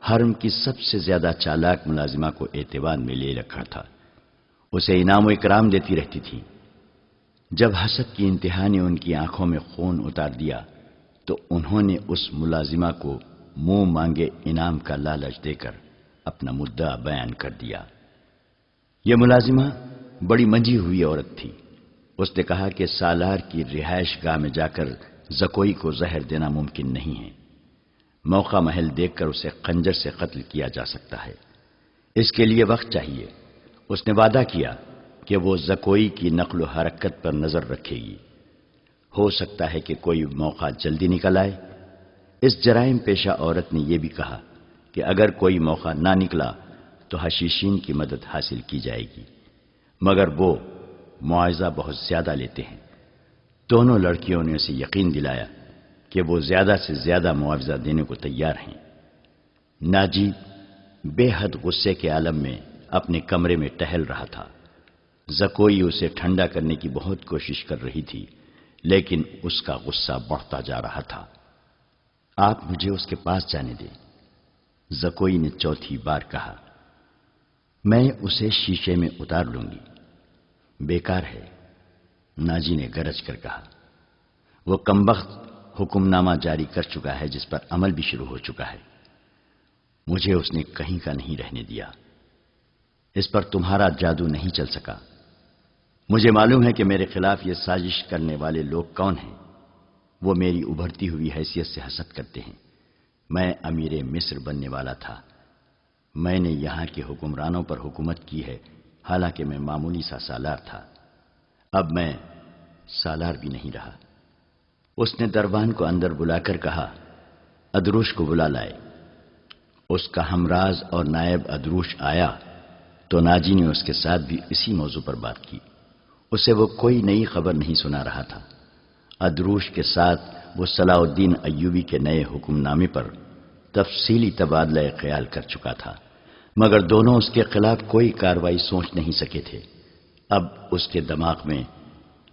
حرم کی سب سے زیادہ چالاک ملازمہ کو اعتبار میں لے رکھا تھا، اسے انعام و اکرام دیتی رہتی تھی۔ جب حسد کی انتہا نے ان کی آنکھوں میں خون اتار دیا تو انہوں نے اس ملازمہ کو منہ مانگے انعام کا لالچ دے کر اپنا مدعا بیان کر دیا۔ یہ ملازمہ بڑی منجھی ہوئی عورت تھی۔ اس نے کہا کہ سالار کی رہائش گاہ میں جا کر زکوئی کو زہر دینا ممکن نہیں ہے، موقع محل دیکھ کر اسے خنجر سے قتل کیا جا سکتا ہے، اس کے لیے وقت چاہیے۔ اس نے وعدہ کیا کہ وہ زکوئی کی نقل و حرکت پر نظر رکھے گی، ہو سکتا ہے کہ کوئی موقع جلدی نکل آئے۔ اس جرائم پیشہ عورت نے یہ بھی کہا کہ اگر کوئی موقع نہ نکلا تو حشیشین کی مدد حاصل کی جائے گی، مگر وہ معاوضہ بہت زیادہ لیتے ہیں۔ دونوں لڑکیوں نے اسے یقین دلایا کہ وہ زیادہ سے زیادہ معاوضہ دینے کو تیار ہیں۔ ناجی بے حد غصے کے عالم میں اپنے کمرے میں ٹہل رہا تھا۔ زکوئی اسے ٹھنڈا کرنے کی بہت کوشش کر رہی تھی لیکن اس کا غصہ بڑھتا جا رہا تھا۔ آپ مجھے اس کے پاس جانے دیں، زکوئی نے 4تھی بار کہا۔ میں اسے شیشے میں اتار لوں گی۔ بیکار ہے، ناجی نے گرج کر کہا۔ وہ کمبخت حکم نامہ جاری کر چکا ہے جس پر عمل بھی شروع ہو چکا ہے۔ مجھے اس نے کہیں کا نہیں رہنے دیا۔ اس پر تمہارا جادو نہیں چل سکا۔ مجھے معلوم ہے کہ میرے خلاف یہ سازش کرنے والے لوگ کون ہیں۔ وہ میری ابھرتی ہوئی حیثیت سے حسد کرتے ہیں۔ میں امیر مصر بننے والا تھا، میں نے یہاں کے حکمرانوں پر حکومت کی ہے، حالانکہ میں معمولی سا سالار تھا۔ اب میں سالار بھی نہیں رہا۔ اس نے دربان کو اندر بلا کر کہا، ادروش کو بلا لائے۔ اس کا ہمراز اور نائب ادروش آیا تو ناجی نے اس کے ساتھ بھی اسی موضوع پر بات کی۔ اسے وہ کوئی نئی خبر نہیں سنا رہا تھا۔ ادروش کے ساتھ وہ صلاح الدین ایوبی کے نئے حکم نامے پر تفصیلی تبادلہ خیال کر چکا تھا، مگر دونوں اس کے خلاف کوئی کارروائی سوچ نہیں سکے تھے۔ اب اس کے دماغ میں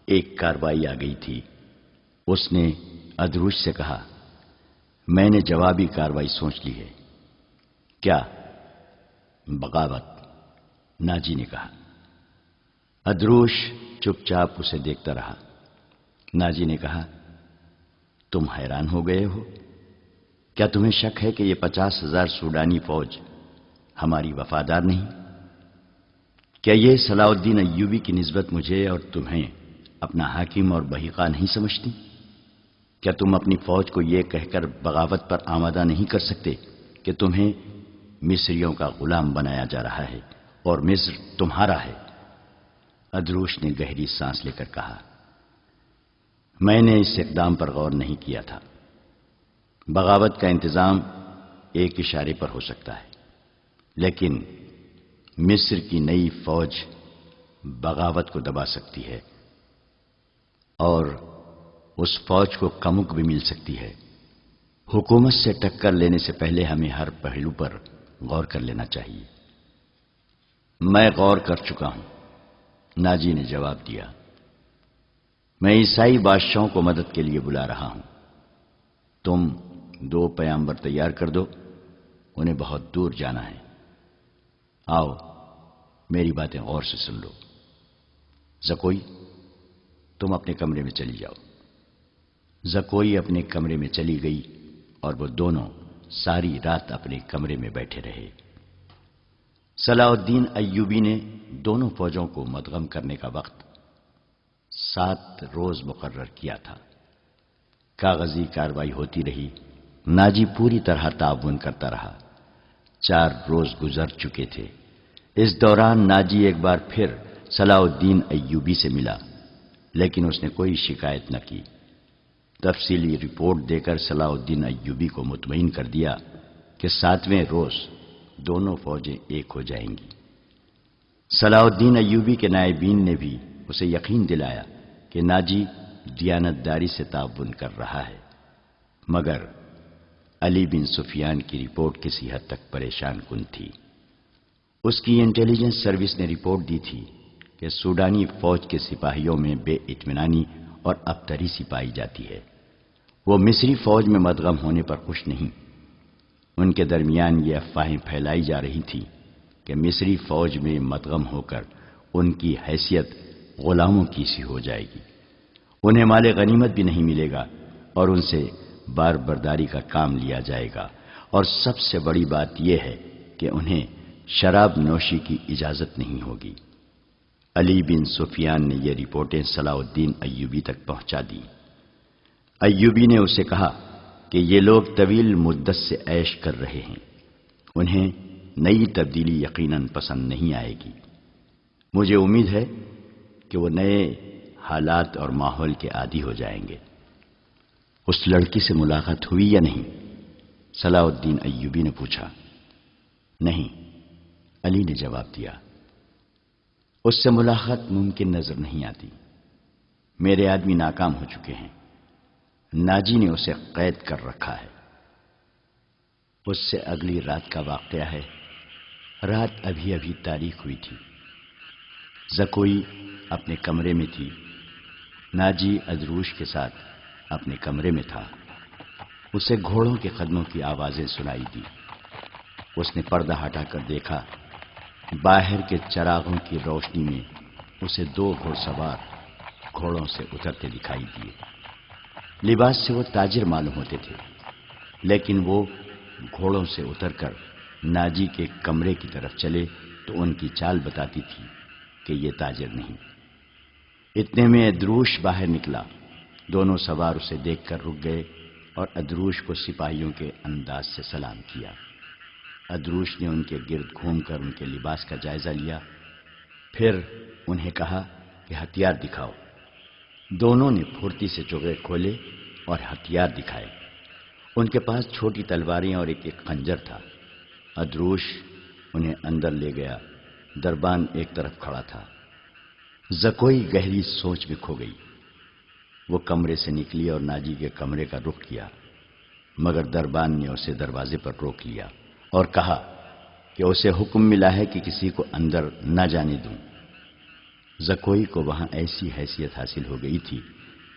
ایک کارروائی آ گئی تھی۔ اس نے ادروش سے کہا، میں نے جوابی کارروائی سوچ لی ہے۔ کیا؟ بغاوت، ناجی نے کہا۔ ادروش چپ چاپ اسے دیکھتا رہا۔ ناجی نے کہا، تم حیران ہو گئے ہو؟ کیا تمہیں شک ہے کہ یہ 50,000 سوڈانی فوج ہماری وفادار نہیں؟ کیا یہ صلاح الدین ایوبی کی نسبت مجھے اور تمہیں اپنا حاکم اور بحیقہ نہیں سمجھتی؟ کیا تم اپنی فوج کو یہ کہہ کر بغاوت پر آمادہ نہیں کر سکتے کہ تمہیں مصریوں کا غلام بنایا جا رہا ہے اور مصر تمہارا ہے؟ ادروش نے گہری سانس لے کر کہا، میں نے اس اقدام پر غور نہیں کیا تھا۔ بغاوت کا انتظام ایک اشارے پر ہو سکتا ہے، لیکن مصر کی نئی فوج بغاوت کو دبا سکتی ہے اور اس فوج کو کمک بھی مل سکتی ہے۔ حکومت سے ٹکر لینے سے پہلے ہمیں ہر پہلو پر غور کر لینا چاہیے۔ میں غور کر چکا ہوں، ناجی نے جواب دیا۔ میں عیسائی بادشاہوں کو مدد کے لیے بلا رہا ہوں۔ تم 2 پیامبر تیار کر دو، انہیں بہت دور جانا ہے۔ آؤ میری باتیں غور سے سن لو۔ زکوئی، تم اپنے کمرے میں چلی جاؤ۔ زکوئی اپنے کمرے میں چلی گئی اور وہ دونوں ساری رات اپنے کمرے میں بیٹھے رہے۔ صلاح الدین ایوبی نے دونوں فوجوں کو مدغم کرنے کا وقت 7 روز مقرر کیا تھا۔ کاغذی کارروائی ہوتی رہی، ناجی پوری طرح تعاون کرتا رہا۔ 4 روز گزر چکے تھے۔ اس دوران ناجی ایک بار پھر صلاح الدین ایوبی سے ملا، لیکن اس نے کوئی شکایت نہ کی۔ تفصیلی رپورٹ دے کر صلاح الدین ایوبی کو مطمئن کر دیا کہ 7ویں روز دونوں فوجیں ایک ہو جائیں گی۔ صلاح الدین ایوبی کے نائبین نے بھی اسے یقین دلایا کہ ناجی دیانتداری سے تعاون کر رہا ہے، مگر علی بن سفیان کی رپورٹ کسی حد تک پریشان کن تھی۔ اس کی انٹیلیجنس سروس نے رپورٹ دی تھی کہ سوڈانی فوج کے سپاہیوں میں بے اطمینانی اور ابتری سی پائی جاتی ہے۔ وہ مصری فوج میں مدغم ہونے پر خوش نہیں۔ ان کے درمیان یہ افواہیں پھیلائی جا رہی تھی کہ مصری فوج میں مدغم ہو کر ان کی حیثیت غلاموں کی سی ہو جائے گی، انہیں مال غنیمت بھی نہیں ملے گا اور ان سے بار برداری کا کام لیا جائے گا، اور سب سے بڑی بات یہ ہے کہ انہیں شراب نوشی کی اجازت نہیں ہوگی۔ علی بن سفیان نے یہ رپورٹیں صلاح الدین ایوبی تک پہنچا دی۔ ایوبی نے اسے کہا کہ یہ لوگ طویل مدت سے عیش کر رہے ہیں، انہیں نئی تبدیلی یقیناً پسند نہیں آئے گی۔ مجھے امید ہے کہ وہ نئے حالات اور ماحول کے عادی ہو جائیں گے۔ اس لڑکی سے ملاقات ہوئی یا نہیں؟ صلاح الدین ایوبی نے پوچھا۔ نہیں، علی نے جواب دیا، اس سے ملاقات ممکن نظر نہیں آتی۔ میرے آدمی ناکام ہو چکے ہیں، ناجی نے اسے قید کر رکھا ہے۔ اس سے اگلی رات کا واقعہ ہے۔ رات ابھی ابھی تاریک ہوئی تھی۔ زکوئی اپنے کمرے میں تھی، ناجی ادروش کے ساتھ اپنے کمرے میں تھا۔ اسے گھوڑوں کے قدموں کی آوازیں سنائی دی۔ اس نے پردہ ہٹا کر دیکھا، باہر کے چراغوں کی روشنی میں اسے 2 گھوڑ سوار گھوڑوں سے اترتے دکھائی دیے۔ لباس سے وہ تاجر معلوم ہوتے تھے، لیکن وہ گھوڑوں سے اتر کر ناجی کے کمرے کی طرف چلے تو ان کی چال بتاتی تھی کہ یہ تاجر نہیں۔ اتنے میں ادروش باہر نکلا۔ دونوں سوار اسے دیکھ کر رک گئے اور ادروش کو سپاہیوں کے انداز سے سلام کیا۔ ادروش نے ان کے گرد گھوم کر ان کے لباس کا جائزہ لیا، پھر انہیں کہا کہ ہتھیار دکھاؤ۔ دونوں نے پھرتی سے چوغے کھولے اور ہتھیار دکھائے۔ ان کے پاس چھوٹی تلواریں اور ایک خنجر تھا۔ ادروش انہیں اندر لے گیا۔ دربان ایک طرف کھڑا تھا۔ زکوئی گہری سوچ میں کھو گئی۔ وہ کمرے سے نکلی اور ناجی کے کمرے کا رخ کیا، مگر دربان نے اسے دروازے پر روک لیا اور کہا کہ اسے حکم ملا ہے کہ کسی کو اندر نہ جانے دوں۔ زکوئی کو وہاں ایسی حیثیت حاصل ہو گئی تھی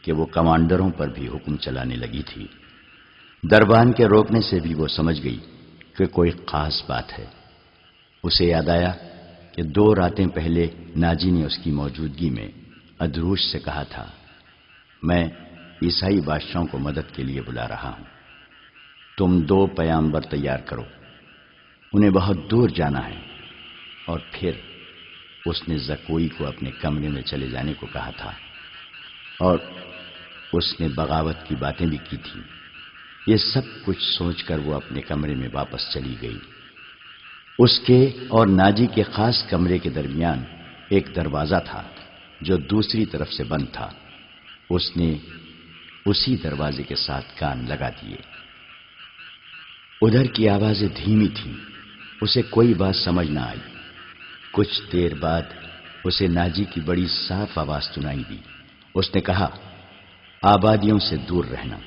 کہ وہ کمانڈروں پر بھی حکم چلانے لگی تھی۔ دربان کے روکنے سے بھی وہ سمجھ گئی کہ کوئی خاص بات ہے۔ اسے یاد آیا کہ 2 راتیں پہلے ناجی نے اس کی موجودگی میں ادروش سے کہا تھا، میں عیسائی بادشاہوں کو مدد کے لیے بلا رہا ہوں، تم 2 پیامبر تیار کرو، انہیں بہت دور جانا ہے۔ اور پھر اس نے زکوئی کو اپنے کمرے میں چلے جانے کو کہا تھا، اور اس نے بغاوت کی باتیں بھی کی تھیں۔ یہ سب کچھ سوچ کر وہ اپنے کمرے میں واپس چلی گئی۔ اس کے اور ناجی کے خاص کمرے کے درمیان ایک دروازہ تھا جو دوسری طرف سے بند تھا۔ اس نے اسی دروازے کے ساتھ کان لگا دیے۔ ادھر کی آوازیں دھیمی تھیں، اسے کوئی بات سمجھ نہ آئی۔ کچھ دیر بعد اسے ناجی کی بڑی صاف آواز سنائی دی۔ اس نے کہا، آبادیوں سے دور رہنا،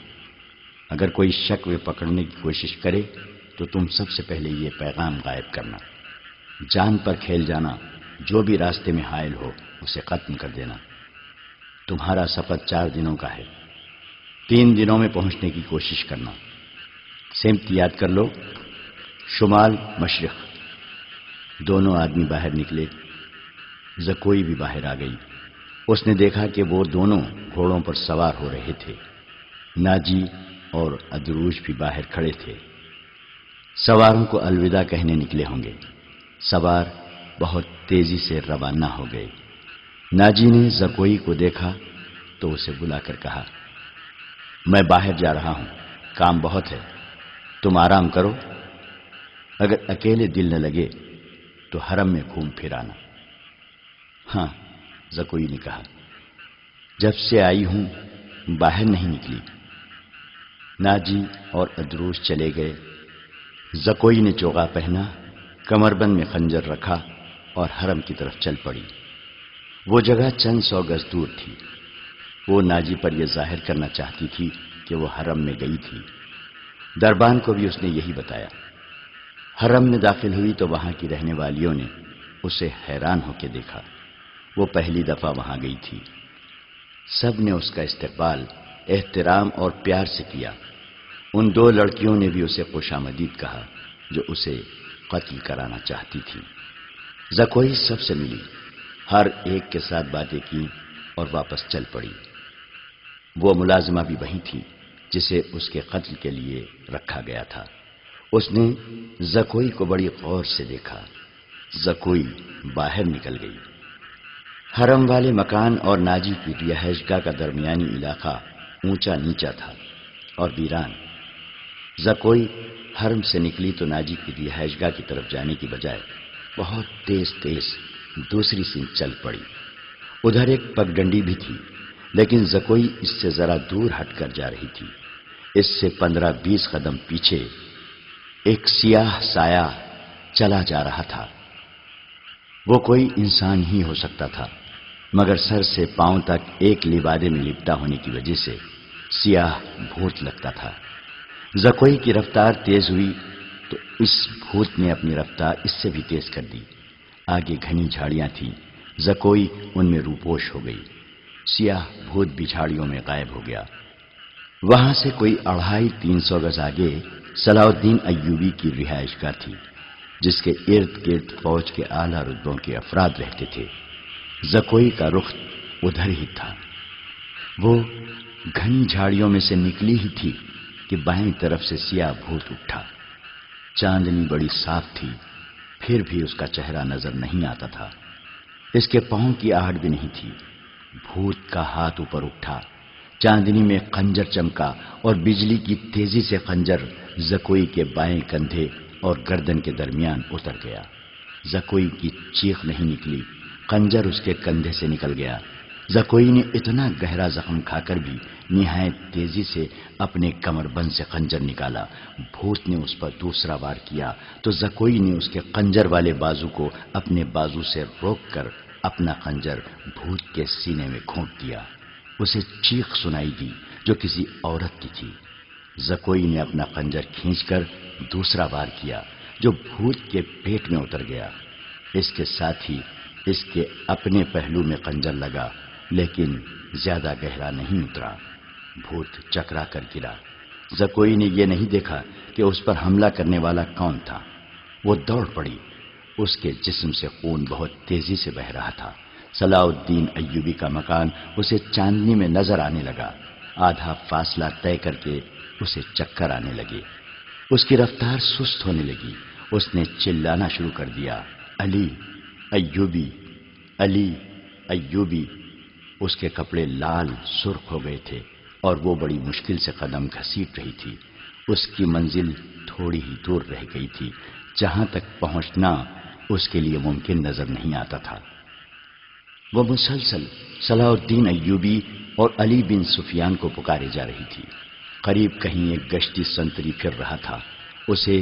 اگر کوئی شک و پکڑنے کی کوشش کرے تو تم سب سے پہلے یہ پیغام غائب کرنا، جان پر کھیل جانا، جو بھی راستے میں حائل ہو اسے ختم کر دینا۔ تمہارا سفر 4 دنوں کا ہے، 3 دنوں میں پہنچنے کی کوشش کرنا۔ سمت یاد کر لو، شمال مشرق۔ دونوں آدمی باہر نکلے۔ زکوئی بھی باہر آ گئی۔ اس نے دیکھا کہ وہ دونوں گھوڑوں پر سوار ہو رہے تھے۔ ناجی اور ادروش بھی باہر کھڑے تھے۔ سواروں کو الوداع کہنے نکلے ہوں گے۔ سوار بہت تیزی سے روانہ ہو گئے۔ ناجی نے زکوئی کو دیکھا تو اسے بلا کر کہا، میں باہر جا رہا ہوں، کام بہت ہے، تم آرام کرو، اگر اکیلے دل نہ لگے تو حرم میں گھوم پھر آنا۔ ہاں، زکوئی نے کہا، جب سے آئی ہوں باہر نہیں نکلی۔ ناجی اور ادروس چلے گئے۔ زکوئی نے چوغا پہنا، کمر بند میں خنجر رکھا اور حرم کی طرف چل پڑی۔ وہ جگہ چند 100 گز دور تھی۔ وہ ناجی پر یہ ظاہر کرنا چاہتی تھی کہ وہ حرم میں گئی تھی۔ دربان کو بھی اس نے یہی بتایا۔ حرم میں داخل ہوئی تو وہاں کی رہنے والیوں نے اسے حیران ہو کے دیکھا۔ وہ پہلی دفعہ وہاں گئی تھی۔ سب نے اس کا استقبال احترام اور پیار سے کیا۔ ان 2 لڑکیوں نے بھی اسے خوش آمدید کہا جو اسے قتل کرانا چاہتی تھی۔ زکوئی سب سے ملی، ہر ایک کے ساتھ باتیں کی اور واپس چل پڑی۔ وہ ملازمہ بھی وہیں تھی جسے اس کے قتل کے لیے رکھا گیا تھا۔ اس نے زکوئی کو بڑی غور سے دیکھا۔ زکوئی باہر نکل گئی۔ حرم والے مکان اور ناجی کی رہائش گاہ کا درمیانی علاقہ اونچا نیچا تھا اور ویران۔ زکوئی حرم سے نکلی تو ناجی کی رہائش گاہ کی طرف جانے کی بجائے بہت تیز تیز دوسری سمت چل پڑی۔ ادھر ایک پگڈنڈی بھی تھی، لیکن زکوئی اس سے ذرا دور ہٹ کر جا رہی تھی۔ اس سے 15-20 قدم پیچھے ایک سیاہ سایہ چلا جا رہا تھا۔ وہ کوئی انسان ہی ہو سکتا تھا، مگر سر سے پاؤں تک ایک لبادے میں لپٹا ہونے کی وجہ سے سیاہ بھوت لگتا تھا۔ زکوئی کی رفتار تیز ہوئی تو اس بھوت نے اپنی رفتار اس سے بھی تیز کر دی۔ آگے گھنی جھاڑیاں تھیں، زکوئی ان میں روپوش ہو گئی۔ سیاہ بھوت بھی جھاڑیوں میں غائب ہو گیا۔ وہاں سے کوئی 250-300 گز آگے صلاح الدین ایوبی کی رہائش گاہ تھی، جس کے ارد گرد فوج کے اعلیٰ رتبوں کے افراد رہتے تھے۔ زکوئی کا رخ ادھر ہی تھا۔ وہ گھنی جھاڑیوں میں سے نکلی ہی تھی کہ بائیں طرف سے سیاہ بھوت اٹھا۔ چاندنی بڑی صاف تھی، پھر بھی اس کا چہرہ نظر نہیں آتا تھا۔ اس کے پاؤں کی آہٹ بھی نہیں تھی۔ بھوت کا ہاتھ اوپر اٹھا، چاندنی میں خنجر چمکا اور بجلی کی تیزی سے خنجر زکوئی کے بائیں کندھے اور گردن کے درمیان اتر گیا۔ زکوئی کی چیخ نہیں نکلی، خنجر اس کے کندھے سے نکل گیا۔ زکوئی نے اتنا گہرا زخم کھا کر بھی نہایت تیزی سے اپنے کمر بند سے خنجر نکالا۔ بھوت نے اس پر دوسرا وار کیا تو زکوئی نے اس کے خنجر والے بازو کو اپنے بازو سے روک کر اپنا خنجر بھوت کے سینے میں گھونٹ دیا۔ اسے چیخ سنائی دی جو کسی عورت کی تھی۔ زکوئی نے اپنا خنجر کھینچ کر دوسرا وار کیا جو بھوت کے پیٹ میں اتر گیا۔ اس کے ساتھ ہی اس کے اپنے پہلو میں خنجر لگا، لیکن زیادہ گہرا نہیں اترا۔ بھوت چکرا کر گرا۔ زکوئی نے یہ نہیں دیکھا کہ اس پر حملہ کرنے والا کون تھا۔ وہ دوڑ پڑی۔ اس کے جسم سے خون بہت تیزی سے بہہ رہا تھا۔ صلاح الدین ایوبی کا مکان اسے چاندنی میں نظر آنے لگا۔ آدھا فاصلہ طے کر کے اسے چکر آنے لگے۔ اس کی رفتار سست ہونے لگی۔ اس نے چلانا شروع کر دیا، علی ایوبی، علی ایوبی۔ اس کے کپڑے لال سرخ ہو گئے تھے اور وہ بڑی مشکل سے قدم گھسیٹ رہی تھی۔ اس کی منزل تھوڑی ہی دور رہ گئی تھی، جہاں تک پہنچنا اس کے لیے ممکن نظر نہیں آتا تھا۔ وہ مسلسل صلاح الدین ایوبی اور علی بن سفیان کو پکارے جا رہی تھی۔ قریب کہیں ایک گشتی سنتری پھر رہا تھا۔ اسے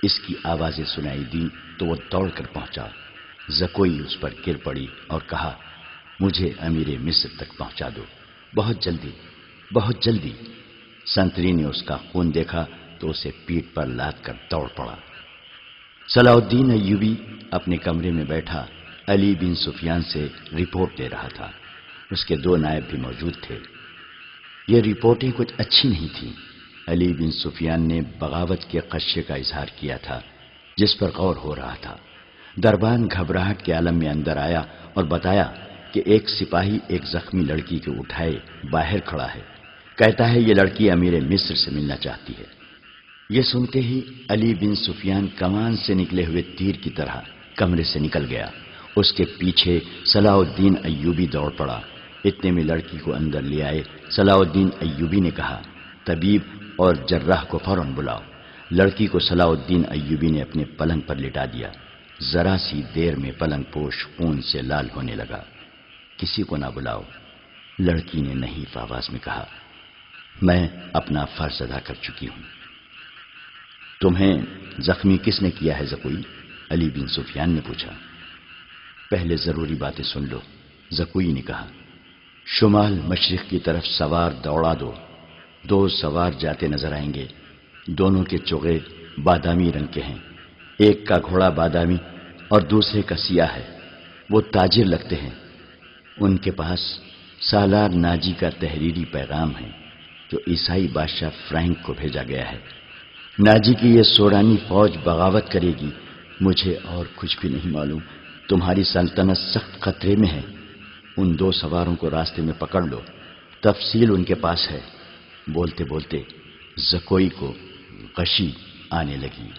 اس کی آوازیں سنائی دیں تو وہ دوڑ کر پہنچا۔ زکوئی اس پر گر پڑی اور کہا، مجھے امیر مصر تک پہنچا دو، بہت جلدی، بہت جلدی۔ سنتری نے اس کا خون دیکھا تو اسے پیٹھ پر لاد کر دوڑ پڑا۔ صلاح الدین ایوبی اپنے کمرے میں بیٹھا علی بن سفیان سے رپورٹ دے رہا تھا۔ اس کے 2 نائب بھی موجود تھے۔ یہ رپورٹیں کچھ اچھی نہیں تھیں۔ علی بن سفیان نے بغاوت کے خدشے کا اظہار کیا تھا جس پر غور ہو رہا تھا۔ دربان گھبراہٹ کے عالم میں اندر آیا اور بتایا کہ ایک سپاہی ایک زخمی لڑکی کو اٹھائے باہر کھڑا ہے، کہتا ہے یہ لڑکی امیر مصر سے ملنا چاہتی ہے۔ یہ سنتے ہی علی بن سفیان کمان سے نکلے ہوئے تیر کی طرح کمرے سے نکل گیا۔ اس کے پیچھے صلاح الدین ایوبی دوڑ پڑا۔ اتنے میں لڑکی کو اندر لے آئے۔ صلاح الدین ایوبی نے کہا، طبیب اور جراح کو فوراً بلاؤ۔ لڑکی کو صلاح الدین ایوبی نے اپنے پلنگ پر لٹا دیا۔ ذرا سی دیر میں پلنگ پوش خون سے لال ہونے لگا۔ کسی کو نہ بلاؤ، لڑکی نے نحیف آواز میں کہا، میں اپنا فرض ادا کر چکی ہوں۔ تمہیں زخمی کس نے کیا ہے زکوئی؟ علی بن سفیان نے پوچھا۔ پہلے ضروری باتیں سن لو، زکوئی نے کہا۔ شمال مشرق کی طرف سوار دوڑا دو۔ 2 سوار جاتے نظر آئیں گے۔ دونوں کے چوغے بادامی رنگ کے ہیں۔ ایک کا گھوڑا بادامی اور دوسرے کا سیاہ ہے۔ وہ تاجر لگتے ہیں۔ ان کے پاس سالار ناجی کا تحریری پیغام ہے جو عیسائی بادشاہ فرینک کو بھیجا گیا ہے۔ ناجی کی یہ سورانی فوج بغاوت کرے گی۔ مجھے اور کچھ بھی نہیں معلوم۔ تمہاری سلطنت سخت خطرے میں ہے۔ ان 2 سواروں کو راستے میں پکڑ لو، تفصیل ان کے پاس ہے۔ بولتے بولتے زکوئی کو غشی آنے لگی۔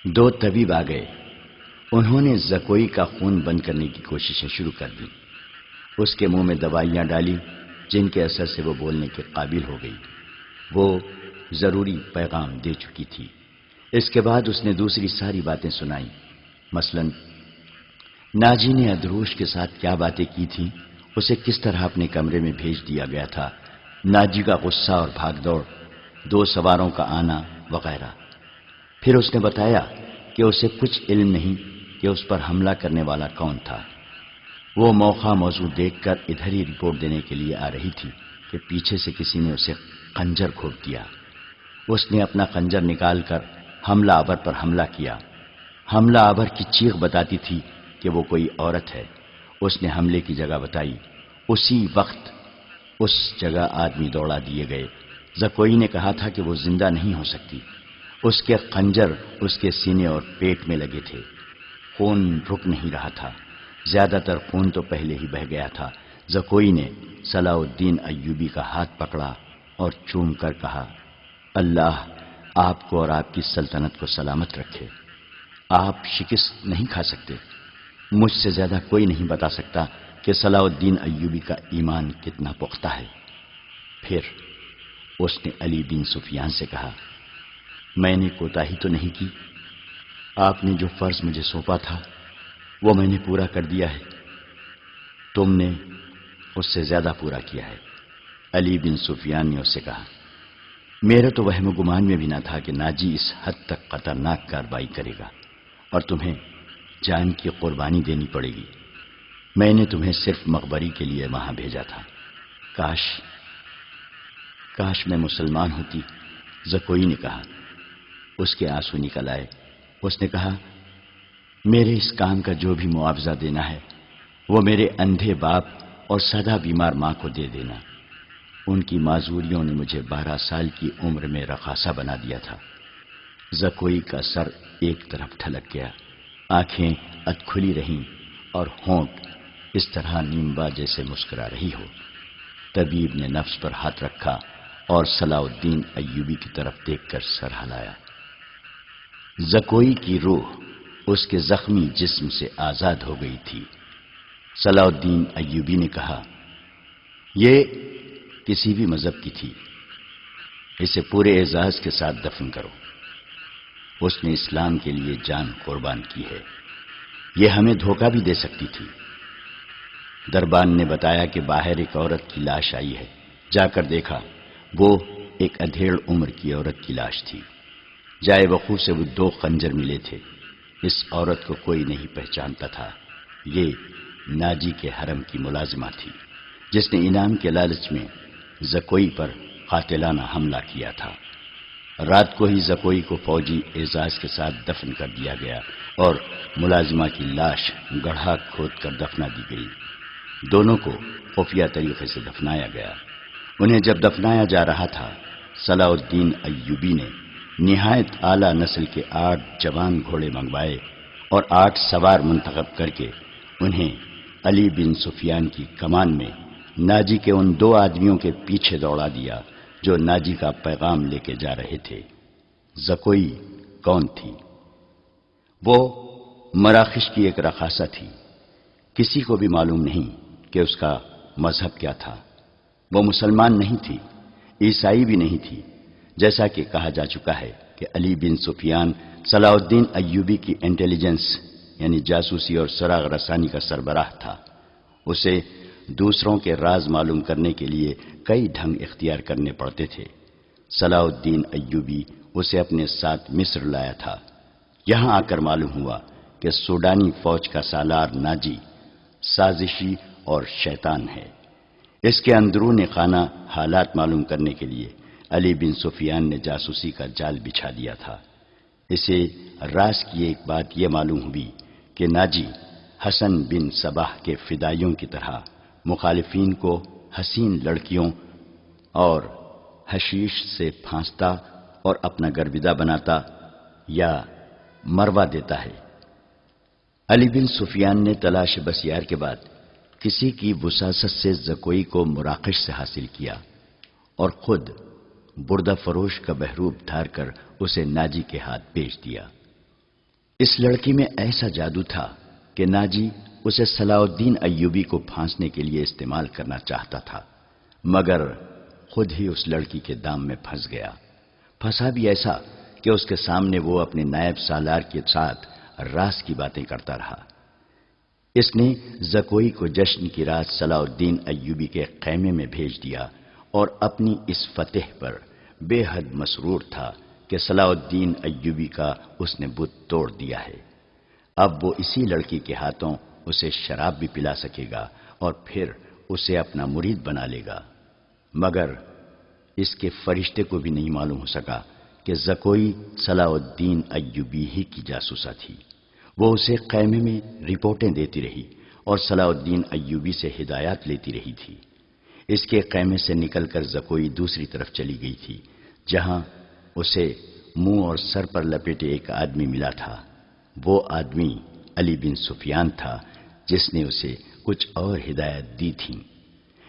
2 طبیب آ گئے۔ انہوں نے زکوئی کا خون بند کرنے کی کوششیں شروع کر دی۔ اس کے منہ میں دوائیاں ڈالی جن کے اثر سے وہ بولنے کے قابل ہو گئی۔ وہ ضروری پیغام دے چکی تھی۔ اس کے بعد اس نے دوسری ساری باتیں سنائیں، مثلا ناجی نے ادروش کے ساتھ کیا باتیں کی تھیں، اسے کس طرح اپنے کمرے میں بھیج دیا گیا تھا، ناجی کا غصہ اور بھاگ دوڑ، 2 سواروں کا آنا وغیرہ۔ پھر اس نے بتایا کہ اسے کچھ علم نہیں کہ اس پر حملہ کرنے والا کون تھا۔ وہ موقع موضوع دیکھ کر ادھر ہی رپورٹ دینے کے لیے آ رہی تھی کہ پیچھے سے کسی نے اسے خنجر گھونپ دیا۔ اس نے اپنا خنجر نکال کر حملہ آور پر حملہ کیا۔ حملہ آور کی چیخ بتاتی تھی کہ وہ کوئی عورت ہے۔ اس نے حملے کی جگہ بتائی۔ اسی وقت اس جگہ آدمی دوڑا دیے گئے۔ زکوئی نے کہا تھا کہ وہ زندہ نہیں ہو سکتی۔ اس کے خنجر اس کے سینے اور پیٹ میں لگے تھے۔ خون رک نہیں رہا تھا۔ زیادہ تر خون تو پہلے ہی بہہ گیا تھا۔ زکوئی نے صلاح الدین ایوبی کا ہاتھ پکڑا اور چوم کر کہا، اللہ آپ کو اور آپ کی سلطنت کو سلامت رکھے۔ آپ شکست نہیں کھا سکتے۔ مجھ سے زیادہ کوئی نہیں بتا سکتا کہ صلاح الدین ایوبی کا ایمان کتنا پختہ ہے۔ پھر اس نے علی بن سفیان سے کہا، میں نے کوتاہی تو نہیں کی؟ آپ نے جو فرض مجھے سونپا تھا وہ میں نے پورا کر دیا ہے۔ تم نے اس سے زیادہ پورا کیا ہے۔ علی بن سفیان نے اس سے کہا، میرا تو وہم و گمان میں بھی نہ تھا کہ ناجی اس حد تک خطرناک کارروائی کرے گا اور تمہیں جان کی قربانی دینی پڑے گی۔ میں نے تمہیں صرف مخبری کے لیے وہاں بھیجا تھا۔ کاش میں مسلمان ہوتی، زکوئی نے کہا۔ اس کے آنسو نکل آئے۔ اس نے کہا، میرے اس کام کا جو بھی معاوضہ دینا ہے وہ میرے اندھے باپ اور سدا بیمار ماں کو دے دینا۔ ان کی معذوریوں نے مجھے 12 سال کی عمر میں رقاصہ بنا دیا تھا۔ زکوئی کا سر ایک طرف ڈھلک گیا، آنکھیں اد کھلی رہیں اور ہونٹ اس طرح نیمبا جیسے مسکرا رہی ہو۔ طبیب نے نفس پر ہاتھ رکھا اور صلاح الدین ایوبی کی طرف دیکھ کر سر ہلایا۔ زکوئی کی روح اس کے زخمی جسم سے آزاد ہو گئی تھی۔ صلاح الدین ایوبی نے کہا، یہ کسی بھی مذہب کی تھی، اسے پورے اعزاز کے ساتھ دفن کرو۔ اس نے اسلام کے لیے جان قربان کی ہے، یہ ہمیں دھوکہ بھی دے سکتی تھی۔ دربان نے بتایا کہ باہر ایک عورت کی لاش آئی ہے۔ جا کر دیکھا، وہ ایک ادھیڑ عمر کی عورت کی لاش تھی۔ جائے وقوع سے وہ 2 خنجر ملے تھے۔ اس عورت کو کوئی نہیں پہچانتا تھا۔ یہ ناجی کے حرم کی ملازمہ تھی جس نے انعام کے لالچ میں زکوئی پر قاتلانہ حملہ کیا تھا۔ رات کو ہی زکوئی کو فوجی اعزاز کے ساتھ دفن کر دیا گیا اور ملازمہ کی لاش گڑھا کھود کر دفنا دی گئی۔ دونوں کو خفیہ طریقے سے دفنایا گیا۔ انہیں جب دفنایا جا رہا تھا، صلاح الدین ایوبی نے نہایت اعلیٰ نسل کے 8 جوان گھوڑے منگوائے اور 8 سوار منتخب کر کے انہیں علی بن سفیان کی کمان میں ناجی کے ان 2 آدمیوں کے پیچھے دوڑا دیا جو ناجی کا پیغام لے کے جا رہے تھے۔ زکوئی کون تھی؟ وہ مراکش کی ایک رقاصہ تھی۔ کسی کو بھی معلوم نہیں کہ اس کا مذہب کیا تھا۔ وہ مسلمان نہیں تھی، عیسائی بھی نہیں تھی، جیسا کہ کہا جا چکا ہے کہ علی بن سفیان صلاح الدین ایوبی کی انٹیلیجنس یعنی جاسوسی اور سراغ رسانی کا سربراہ تھا۔ اسے دوسروں کے راز معلوم کرنے کے لیے کئی ڈھنگ اختیار کرنے پڑتے تھے۔ صلاح الدین ایوبی اسے اپنے ساتھ مصر لایا تھا۔ یہاں آ کر معلوم ہوا کہ سوڈانی فوج کا سالار ناجی سازشی اور شیطان ہے۔ اس کے اندرون خانہ حالات معلوم کرنے کے لیے علی بن سفیان نے جاسوسی کا جال بچھا دیا تھا۔ اسے راز کی ایک بات یہ معلوم ہوئی کہ ناجی حسن بن صباح کے فدائیوں کی طرح مخالفین کو حسین لڑکیوں اور حشیش سے پھانستا اور اپنا گرویدہ بناتا یا مروا دیتا ہے۔ علی بن سفیان نے تلاش بسیار کے بعد کسی کی وساست سے زکوئی کو مراکش سے حاصل کیا اور خود بردہ فروش کا بہروپ دھار کر اسے ناجی کے ہاتھ بیچ دیا۔ اس لڑکی میں ایسا جادو تھا کہ ناجی اسے صلاح الدین ایوبی کو پھانسنے کے لیے استعمال کرنا چاہتا تھا، مگر خود ہی اس لڑکی کے دام میں پھنس گیا۔ پھنسا بھی ایسا کہ اس کے سامنے وہ اپنے نائب سالار کے ساتھ راز کی باتیں کرتا رہا۔ اس نے زکوئی کو جشن کی رات صلاح الدین ایوبی کے خیمے میں بھیج دیا اور اپنی اس فتح پر بے حد مسرور تھا کہ صلاح الدین ایوبی کا اس نے بت توڑ دیا ہے۔ اب وہ اسی لڑکی کے ہاتھوں اسے شراب بھی پلا سکے گا اور پھر اسے اپنا مرید بنا لے گا۔ مگر اس کے فرشتے کو بھی نہیں معلوم ہو سکا کہ زکوئی صلاح الدین ایوبی ہی کی جاسوسا تھی۔ وہ اسے خیمے میں رپورٹیں دیتی رہی اور صلاح الدین ایوبی سے ہدایات لیتی رہی تھی۔ اس کے خیمے سے نکل کر زکوئی دوسری طرف چلی گئی تھی، جہاں اسے منہ اور سر پر لپیٹے ایک آدمی ملا تھا۔ وہ آدمی علی بن سفیان تھا، جس نے اسے کچھ اور ہدایت دی تھی۔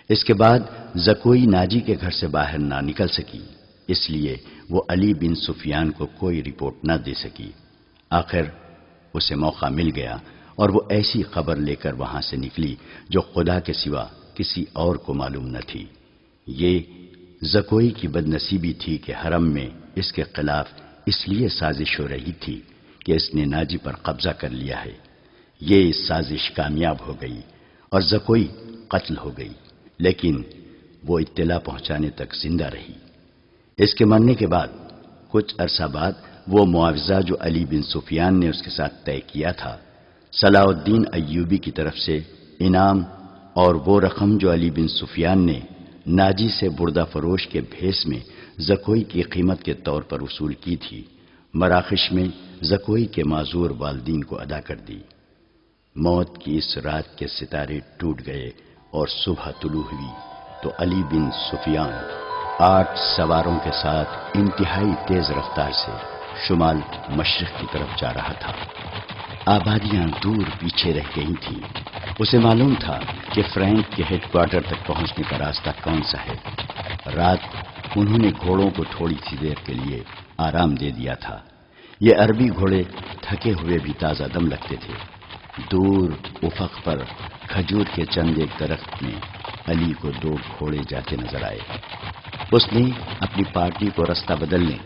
اس کے بعد زکوئی ناجی کے گھر سے باہر نہ نکل سکی، اس لیے وہ علی بن سفیان کو کوئی رپورٹ نہ دے سکی۔ آخر اسے موقع مل گیا اور وہ ایسی خبر لے کر وہاں سے نکلی جو خدا کے سوا کسی اور کو معلوم نہ تھی۔ یہ زکوئی کی بد نصیبی تھی کہ حرم میں اس کے خلاف اس لیے سازش ہو رہی تھی کہ اس نے ناجی پر قبضہ کر لیا ہے۔ یہ سازش کامیاب ہو گئی اور زکوئی قتل ہو گئی، لیکن وہ اطلاع پہنچانے تک زندہ رہی۔ اس کے مرنے کے بعد کچھ عرصہ بعد وہ معاوضہ جو علی بن سفیان نے اس کے ساتھ طے کیا تھا، صلاح الدین ایوبی کی طرف سے انعام اور وہ رقم جو علی بن سفیان نے ناجی سے بردہ فروش کے بھیس میں زکوئی کی قیمت کے طور پر وصول کی تھی، مراکش میں زکوئی کے معذور والدین کو ادا کر دی۔ موت کی اس رات کے ستارے ٹوٹ گئے اور صبح طلوع ہوئی تو علی بن سفیان 8 سواروں کے ساتھ انتہائی تیز رفتار سے شمال مشرق کی طرف جا رہا تھا۔ آبادیاں دور پیچھے رہ گئی تھیں۔ اسے معلوم تھا کہ فرینک کے ہیڈ کوارٹر تک پہنچنے کا راستہ کون سا ہے۔ رات انہوں نے گھوڑوں کو تھوڑی سی دیر کے لیے آرام دے دیا تھا۔ یہ عربی گھوڑے تھکے ہوئے بھی تازہ دم لگتے تھے۔ دور افق پر کھجور کے چند ایک درخت میں علی کو 2 گھوڑے جاتے نظر آئے۔ اس نے اپنی پارٹی کو رستہ بدلنے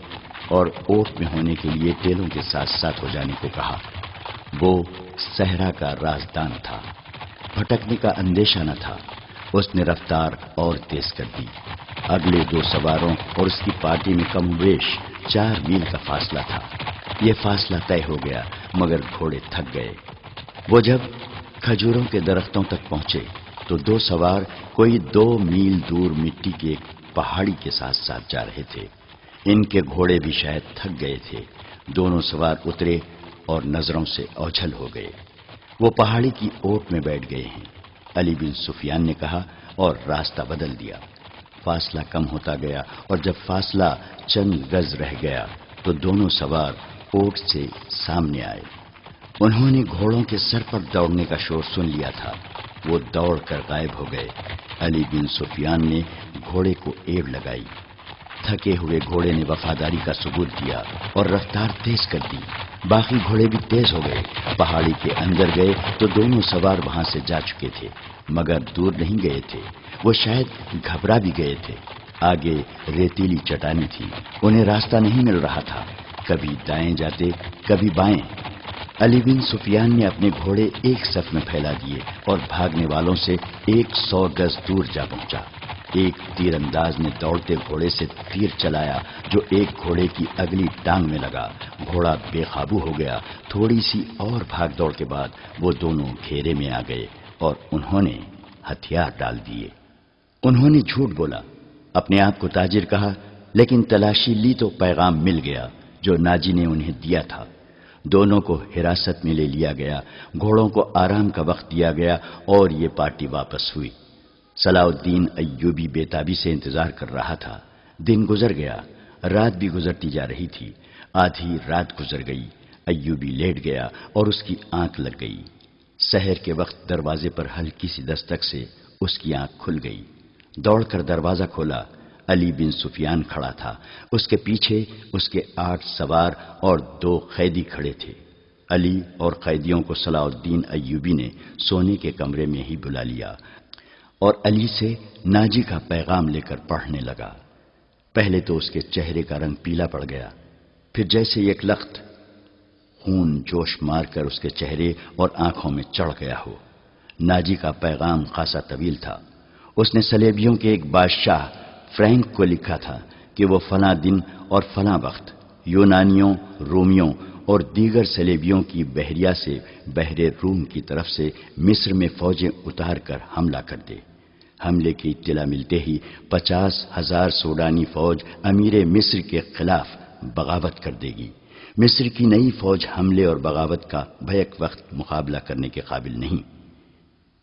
اور اوٹ میں ہونے کے لیے ٹیلوں کے ساتھ ساتھ ہو جانے کو کہا۔ وہ صحرا کا رازدان تھا، بھٹکنے کا اندیشہ نہ تھا۔ اس نے رفتار اور تیز کر دی۔ اگلے 2 سواروں اور اس کی پارٹی میں کم بیش 4 میل کا فاصلہ تھا۔ یہ فاصلہ طے ہو گیا مگر گھوڑے تھک گئے۔ وہ جب کھجوروں کے درختوں تک پہنچے تو 2 سوار کوئی 2 میل دور مٹی کے ایک پہاڑی کے ساتھ ساتھ جا رہے تھے۔ ان کے گھوڑے بھی شاید تھک گئے تھے۔ دونوں سوار اترے اور نظروں سے اوجھل ہو گئے۔ وہ پہاڑی کی اوٹ میں بیٹھ گئے ہیں، علی بن سفیان نے کہا اور راستہ بدل دیا۔ فاصلہ کم ہوتا گیا اور جب فاصلہ چند گز رہ گیا تو دونوں سوار اوٹ سے سامنے آئے۔ انہوں نے گھوڑوں کے سر پر دوڑنے کا شور سن لیا تھا۔ وہ دوڑ کر غائب ہو گئے۔ علی بن سفیان نے گھوڑے کو ایڑ لگائی۔ تھکے ہوئے گھوڑے نے وفاداری کا ثبوت دیا اور رفتار تیز کر دی۔ باقی گھوڑے بھی تیز ہو گئے۔ پہاڑی کے اندر گئے تو دونوں سوار وہاں سے جا چکے تھے، مگر دور نہیں گئے تھے، وہ شاید گھبرا بھی گئے تھے۔ آگے ریتیلی چٹانی تھی، انہیں راستہ نہیں مل رہا تھا، کبھی دائیں جاتے کبھی بائیں۔ علی بن سفیان نے اپنے گھوڑے ایک صف میں پھیلا دیے اور بھاگنے والوں سے 100 گز دور جا پہنچا۔ ایک تیر انداز نے دوڑتے گھوڑے سے تیر چلایا جو ایک گھوڑے کی اگلی ٹانگ میں لگا۔ گھوڑا بے قابو ہو گیا۔ تھوڑی سی اور بھاگ دوڑ کے بعد وہ دونوں گھیرے میں آ گئے اور انہوں نے ہتھیار ڈال دیے۔ انہوں نے جھوٹ بولا، اپنے آپ کو تاجر کہا، لیکن تلاشی لی تو پیغام مل گیا جو ناجی نے انہیں دیا تھا۔ دونوں کو حراست میں لے لیا گیا، گھوڑوں کو آرام کا وقت دیا گیا اور یہ پارٹی واپس ہوئی۔ صلاح الدین ایوبی بے تابی سے انتظار کر رہا تھا۔ دن گزر گیا، رات بھی گزرتی جا رہی تھی۔ آدھی رات گزر گئی، ایوبی لیٹ گیا اور اس کی آنکھ لگ گئی۔ سحر کے وقت دروازے پر ہلکی سی دستک سے اس کی آنکھ کھل گئی۔ دوڑ کر دروازہ کھولا، علی بن سفیان کھڑا تھا، اس کے پیچھے اس کے 8 سوار اور 2 قیدی کھڑے تھے۔ علی اور قیدیوں کو صلاح الدین ایوبی نے سونے کے کمرے میں ہی بلا لیا اور علی سے ناجی کا پیغام لے کر پڑھنے لگا۔ پہلے تو اس کے چہرے کا رنگ پیلا پڑ گیا، پھر جیسے ایک لخت خون جوش مار کر اس کے چہرے اور آنکھوں میں چڑھ گیا ہو۔ ناجی کا پیغام خاصا طویل تھا۔ اس نے صلیبیوں کے ایک بادشاہ فرینک کو لکھا تھا کہ وہ فلاں دن اور فلاں وقت یونانیوں، رومیوں اور دیگر صلیبیوں کی بحریہ سے بحر روم کی طرف سے مصر میں فوجیں اتار کر حملہ کر دے۔ حملے کی اطلاع ملتے ہی 50,000 سوڈانی فوج امیر مصر کے خلاف بغاوت کر دے گی۔ مصر کی نئی فوج حملے اور بغاوت کا بیک وقت مقابلہ کرنے کے قابل نہیں۔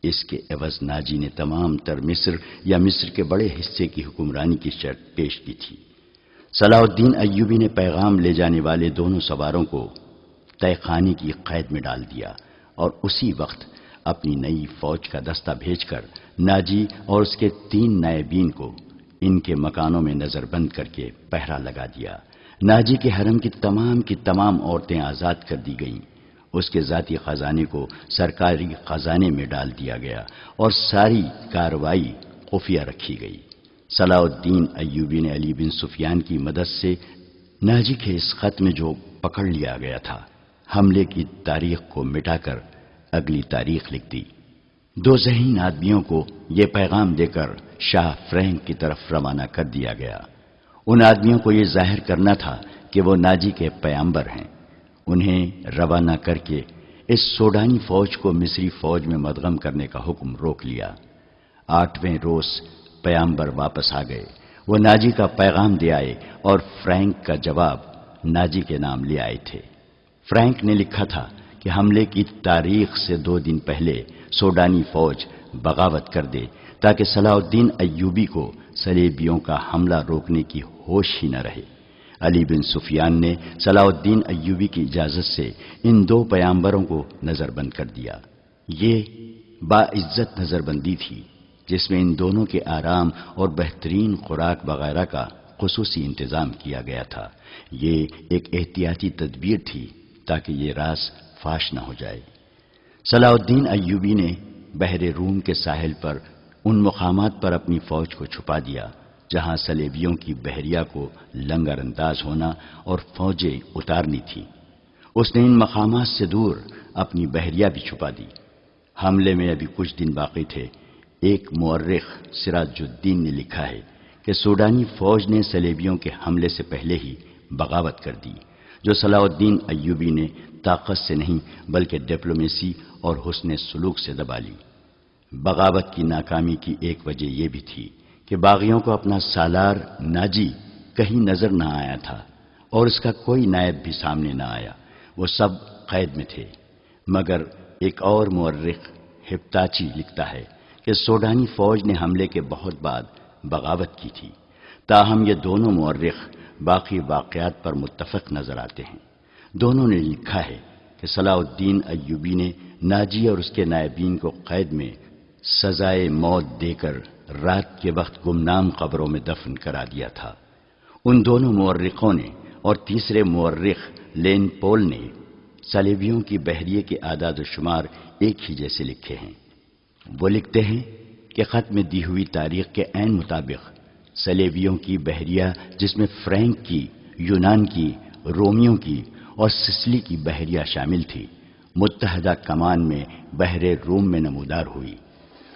اس کے عوض ناجی نے تمام تر مصر یا مصر کے بڑے حصے کی حکمرانی کی شرط پیش کی تھی۔ صلاح الدین ایوبی نے پیغام لے جانے والے دونوں سواروں کو طے خانے کی قید میں ڈال دیا اور اسی وقت اپنی نئی فوج کا دستہ بھیج کر ناجی اور اس کے 3 نائبین کو ان کے مکانوں میں نظر بند کر کے پہرا لگا دیا۔ ناجی کے حرم کی تمام عورتیں آزاد کر دی گئیں۔ اس کے ذاتی خزانے کو سرکاری خزانے میں ڈال دیا گیا اور ساری کارروائی خفیہ رکھی گئی۔ صلاح الدین ایوبی نے علی بن سفیان کی مدد سے ناجی کے اس خط میں جو پکڑ لیا گیا تھا، حملے کی تاریخ کو مٹا کر اگلی تاریخ لکھ دی۔ 2 ذہین آدمیوں کو یہ پیغام دے کر شاہ فرینک کی طرف روانہ کر دیا گیا۔ ان آدمیوں کو یہ ظاہر کرنا تھا کہ وہ ناجی کے پیامبر ہیں۔ انہیں روانہ کر کے اس سوڈانی فوج کو مصری فوج میں مدغم کرنے کا حکم روک لیا۔ 8ویں روز پیامبر واپس آ گئے۔ وہ ناجی کا پیغام دے آئے اور فرینک کا جواب ناجی کے نام لے آئے تھے۔ فرینک نے لکھا تھا کہ حملے کی تاریخ سے 2 دن پہلے سوڈانی فوج بغاوت کر دے تاکہ صلاح الدین ایوبی کو صلیبیوں کا حملہ روکنے کی ہوش ہی نہ رہے۔ علی بن سفیان نے صلاح الدین ایوبی کی اجازت سے ان 2 پیامبروں کو نظر بند کر دیا۔ یہ باعزت نظر بندی تھی جس میں ان دونوں کے آرام اور بہترین خوراک وغیرہ کا خصوصی انتظام کیا گیا تھا۔ یہ ایک احتیاطی تدبیر تھی تاکہ یہ راز فاش نہ ہو جائے۔ صلاح الدین ایوبی نے بحر روم کے ساحل پر ان مقامات پر اپنی فوج کو چھپا دیا جہاں صلیبیوں کی بحریہ کو لنگر انداز ہونا اور فوجیں اتارنی تھی۔ اس نے ان مقامات سے دور اپنی بحریہ بھی چھپا دی۔ حملے میں ابھی کچھ دن باقی تھے۔ ایک مورخ سراج الدین نے لکھا ہے کہ سوڈانی فوج نے صلیبیوں کے حملے سے پہلے ہی بغاوت کر دی، جو صلاح الدین ایوبی نے طاقت سے نہیں بلکہ ڈپلومیسی اور حسن سلوک سے دبا لی۔ بغاوت کی ناکامی کی ایک وجہ یہ بھی تھی کہ باغیوں کو اپنا سالار ناجی کہیں نظر نہ آیا تھا اور اس کا کوئی نائب بھی سامنے نہ آیا، وہ سب قید میں تھے۔ مگر ایک اور مورخ ہپتاچی لکھتا ہے کہ سوڈانی فوج نے حملے کے بہت بعد بغاوت کی تھی۔ تاہم یہ دونوں مورخ باقی واقعات پر متفق نظر آتے ہیں۔ دونوں نے لکھا ہے کہ صلاح الدین ایوبی نے ناجی اور اس کے نائبین کو قید میں سزائے موت دے کر رات کے وقت گمنام قبروں میں دفن کرا دیا تھا۔ ان دونوں مورخوں نے اور تیسرے مورخ لین پول نے صلیبیوں کی بحریے کے اعداد و شمار ایک ہی جیسے لکھے ہیں۔ وہ لکھتے ہیں کہ خط میں دی ہوئی تاریخ کے عین مطابق صلیبیوں کی بحریہ، جس میں فرینک کی، یونان کی، رومیوں کی اور سسلی کی بحریہ شامل تھی، متحدہ کمان میں بحر روم میں نمودار ہوئی۔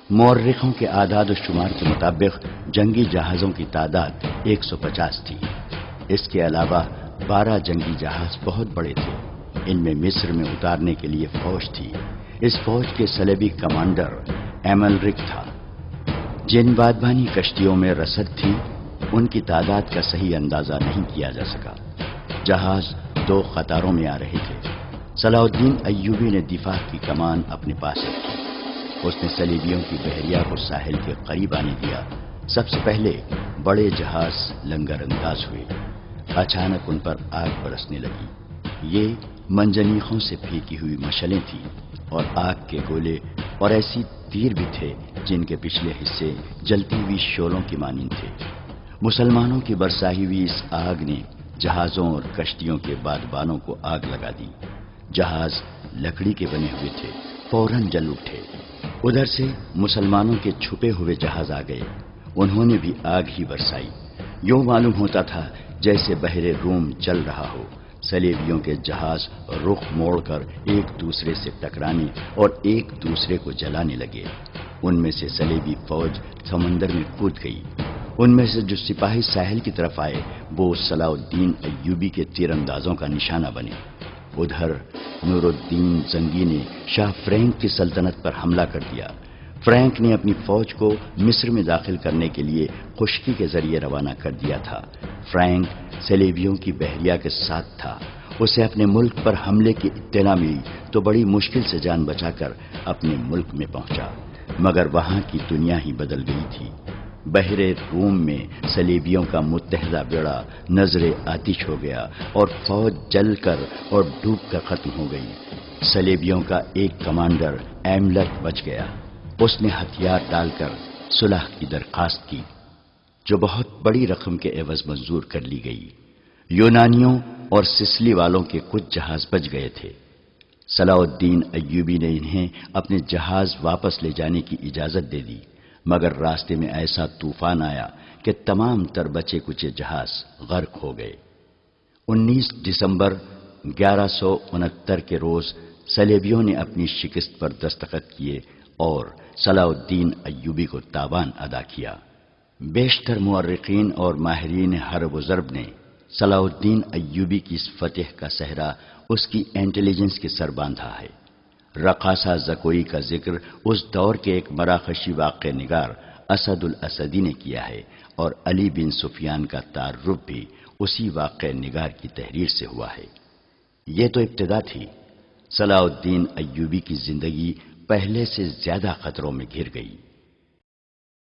مورخوں کے اعداد و شمار کے مطابق جنگی جہازوں کی تعداد 150 تھی۔ اس کے علاوہ 12 جنگی جہاز بہت بڑے تھے۔ ان میں مصر میں اتارنے کے لیے فوج تھی۔ اس فوج کے صلیبی کمانڈر ایملرک تھا۔ جن بادبانی کشتیوں میں رسد تھی، ان کی تعداد کا صحیح اندازہ نہیں کیا جا سکا۔ جہاز 2 قطاروں میں آ رہے تھے۔ صلاح الدین ایوبی نے دفاع کی کمان اپنے پاس رکھی۔ اس نے صلیبیوں کی بحریہ کو ساحل کے قریب آنے دیا۔ سب سے پہلے بڑے جہاز لنگر انداز ہوئے۔ اچانک ان پر آگ برسنے لگی۔ یہ منجنیقوں سے پھینکی ہوئی مشعلیں تھیں اور آگ کے گولے اور ایسی تیر بھی تھے جن کے پچھلے حصے جلتی ہوئی شعلوں کی مانند تھے۔ مسلمانوں کی برسائی ہوئی اس آگ نے جہازوں اور کشتیوں کے بادبانوں کو آگ لگا دی۔ جہاز لکڑی کے بنے ہوئے تھے، فوراً جل اٹھے۔ ادھر سے مسلمانوں کے چھپے ہوئے جہاز آ گئے، انہوں نے بھی آگ ہی برسائی۔ یوں معلوم ہوتا تھا جیسے بحر روم جل رہا ہو۔ صلیبیوں کے جہاز رخ موڑ کر ایک دوسرے سے ٹکرانے اور ایک دوسرے کو جلانے لگے۔ ان میں سے صلیبی فوج سمندر میں کود گئی۔ ان میں سے جو سپاہی ساحل کی طرف آئے وہ صلاح الدین ایوبی کے تیر اندازوں کا نشانہ بنے۔ ادھر نور الدین زنگی نے شاہ فرینک کی سلطنت پر حملہ کر دیا۔ فرینک نے اپنی فوج کو مصر میں داخل کرنے کے لیے خشکی کے ذریعے روانہ کر دیا تھا۔ فرینک صلیبیوں کی بحریہ کے ساتھ تھا۔ اسے اپنے ملک پر حملے کی اطلاع ملی تو بڑی مشکل سے جان بچا کر اپنے ملک میں پہنچا، مگر وہاں کی دنیا ہی بدل گئی تھی۔ بحر روم میں صلیبیوں کا متحدہ بیڑا نظر آتش ہو گیا اور فوج جل کر اور ڈوب کر ختم ہو گئی۔ صلیبیوں کا ایک کمانڈر ایملرک بچ گیا۔ اس نے ہتھیار ڈال کر صلح کی درخواست کی، جو بہت بڑی رقم کے عوض منظور کر لی گئی۔ یونانیوں اور سسلی والوں کے کچھ جہاز بچ گئے تھے۔ صلاح الدین ایوبی نے انہیں اپنے جہاز واپس لے جانے کی اجازت دے دی، مگر راستے میں ایسا طوفان آیا کہ تمام تر بچے کچے جہاز غرق ہو گئے۔ 19 دسمبر 1169 کے روز صلیبیوں نے اپنی شکست پر دستخط کیے اور صلاح الدین ایوبی کو تاوان ادا کیا۔ بیشتر مورخین اور ماہرین حرب و ضرب نے صلاح الدین ایوبی کی اس فتح کا صحرا اس کی انٹیلیجنس کے سر باندھا ہے۔ رقاصہ زکوئی کا ذکر اس دور کے ایک مراکشی واقع نگار اسد الاسدی نے کیا ہے، اور علی بن سفیان کا تعارف بھی اسی واقع نگار کی تحریر سے ہوا ہے۔ یہ تو ابتدا تھی۔ صلاح الدین ایوبی کی زندگی پہلے سے زیادہ خطروں میں گھر گئی۔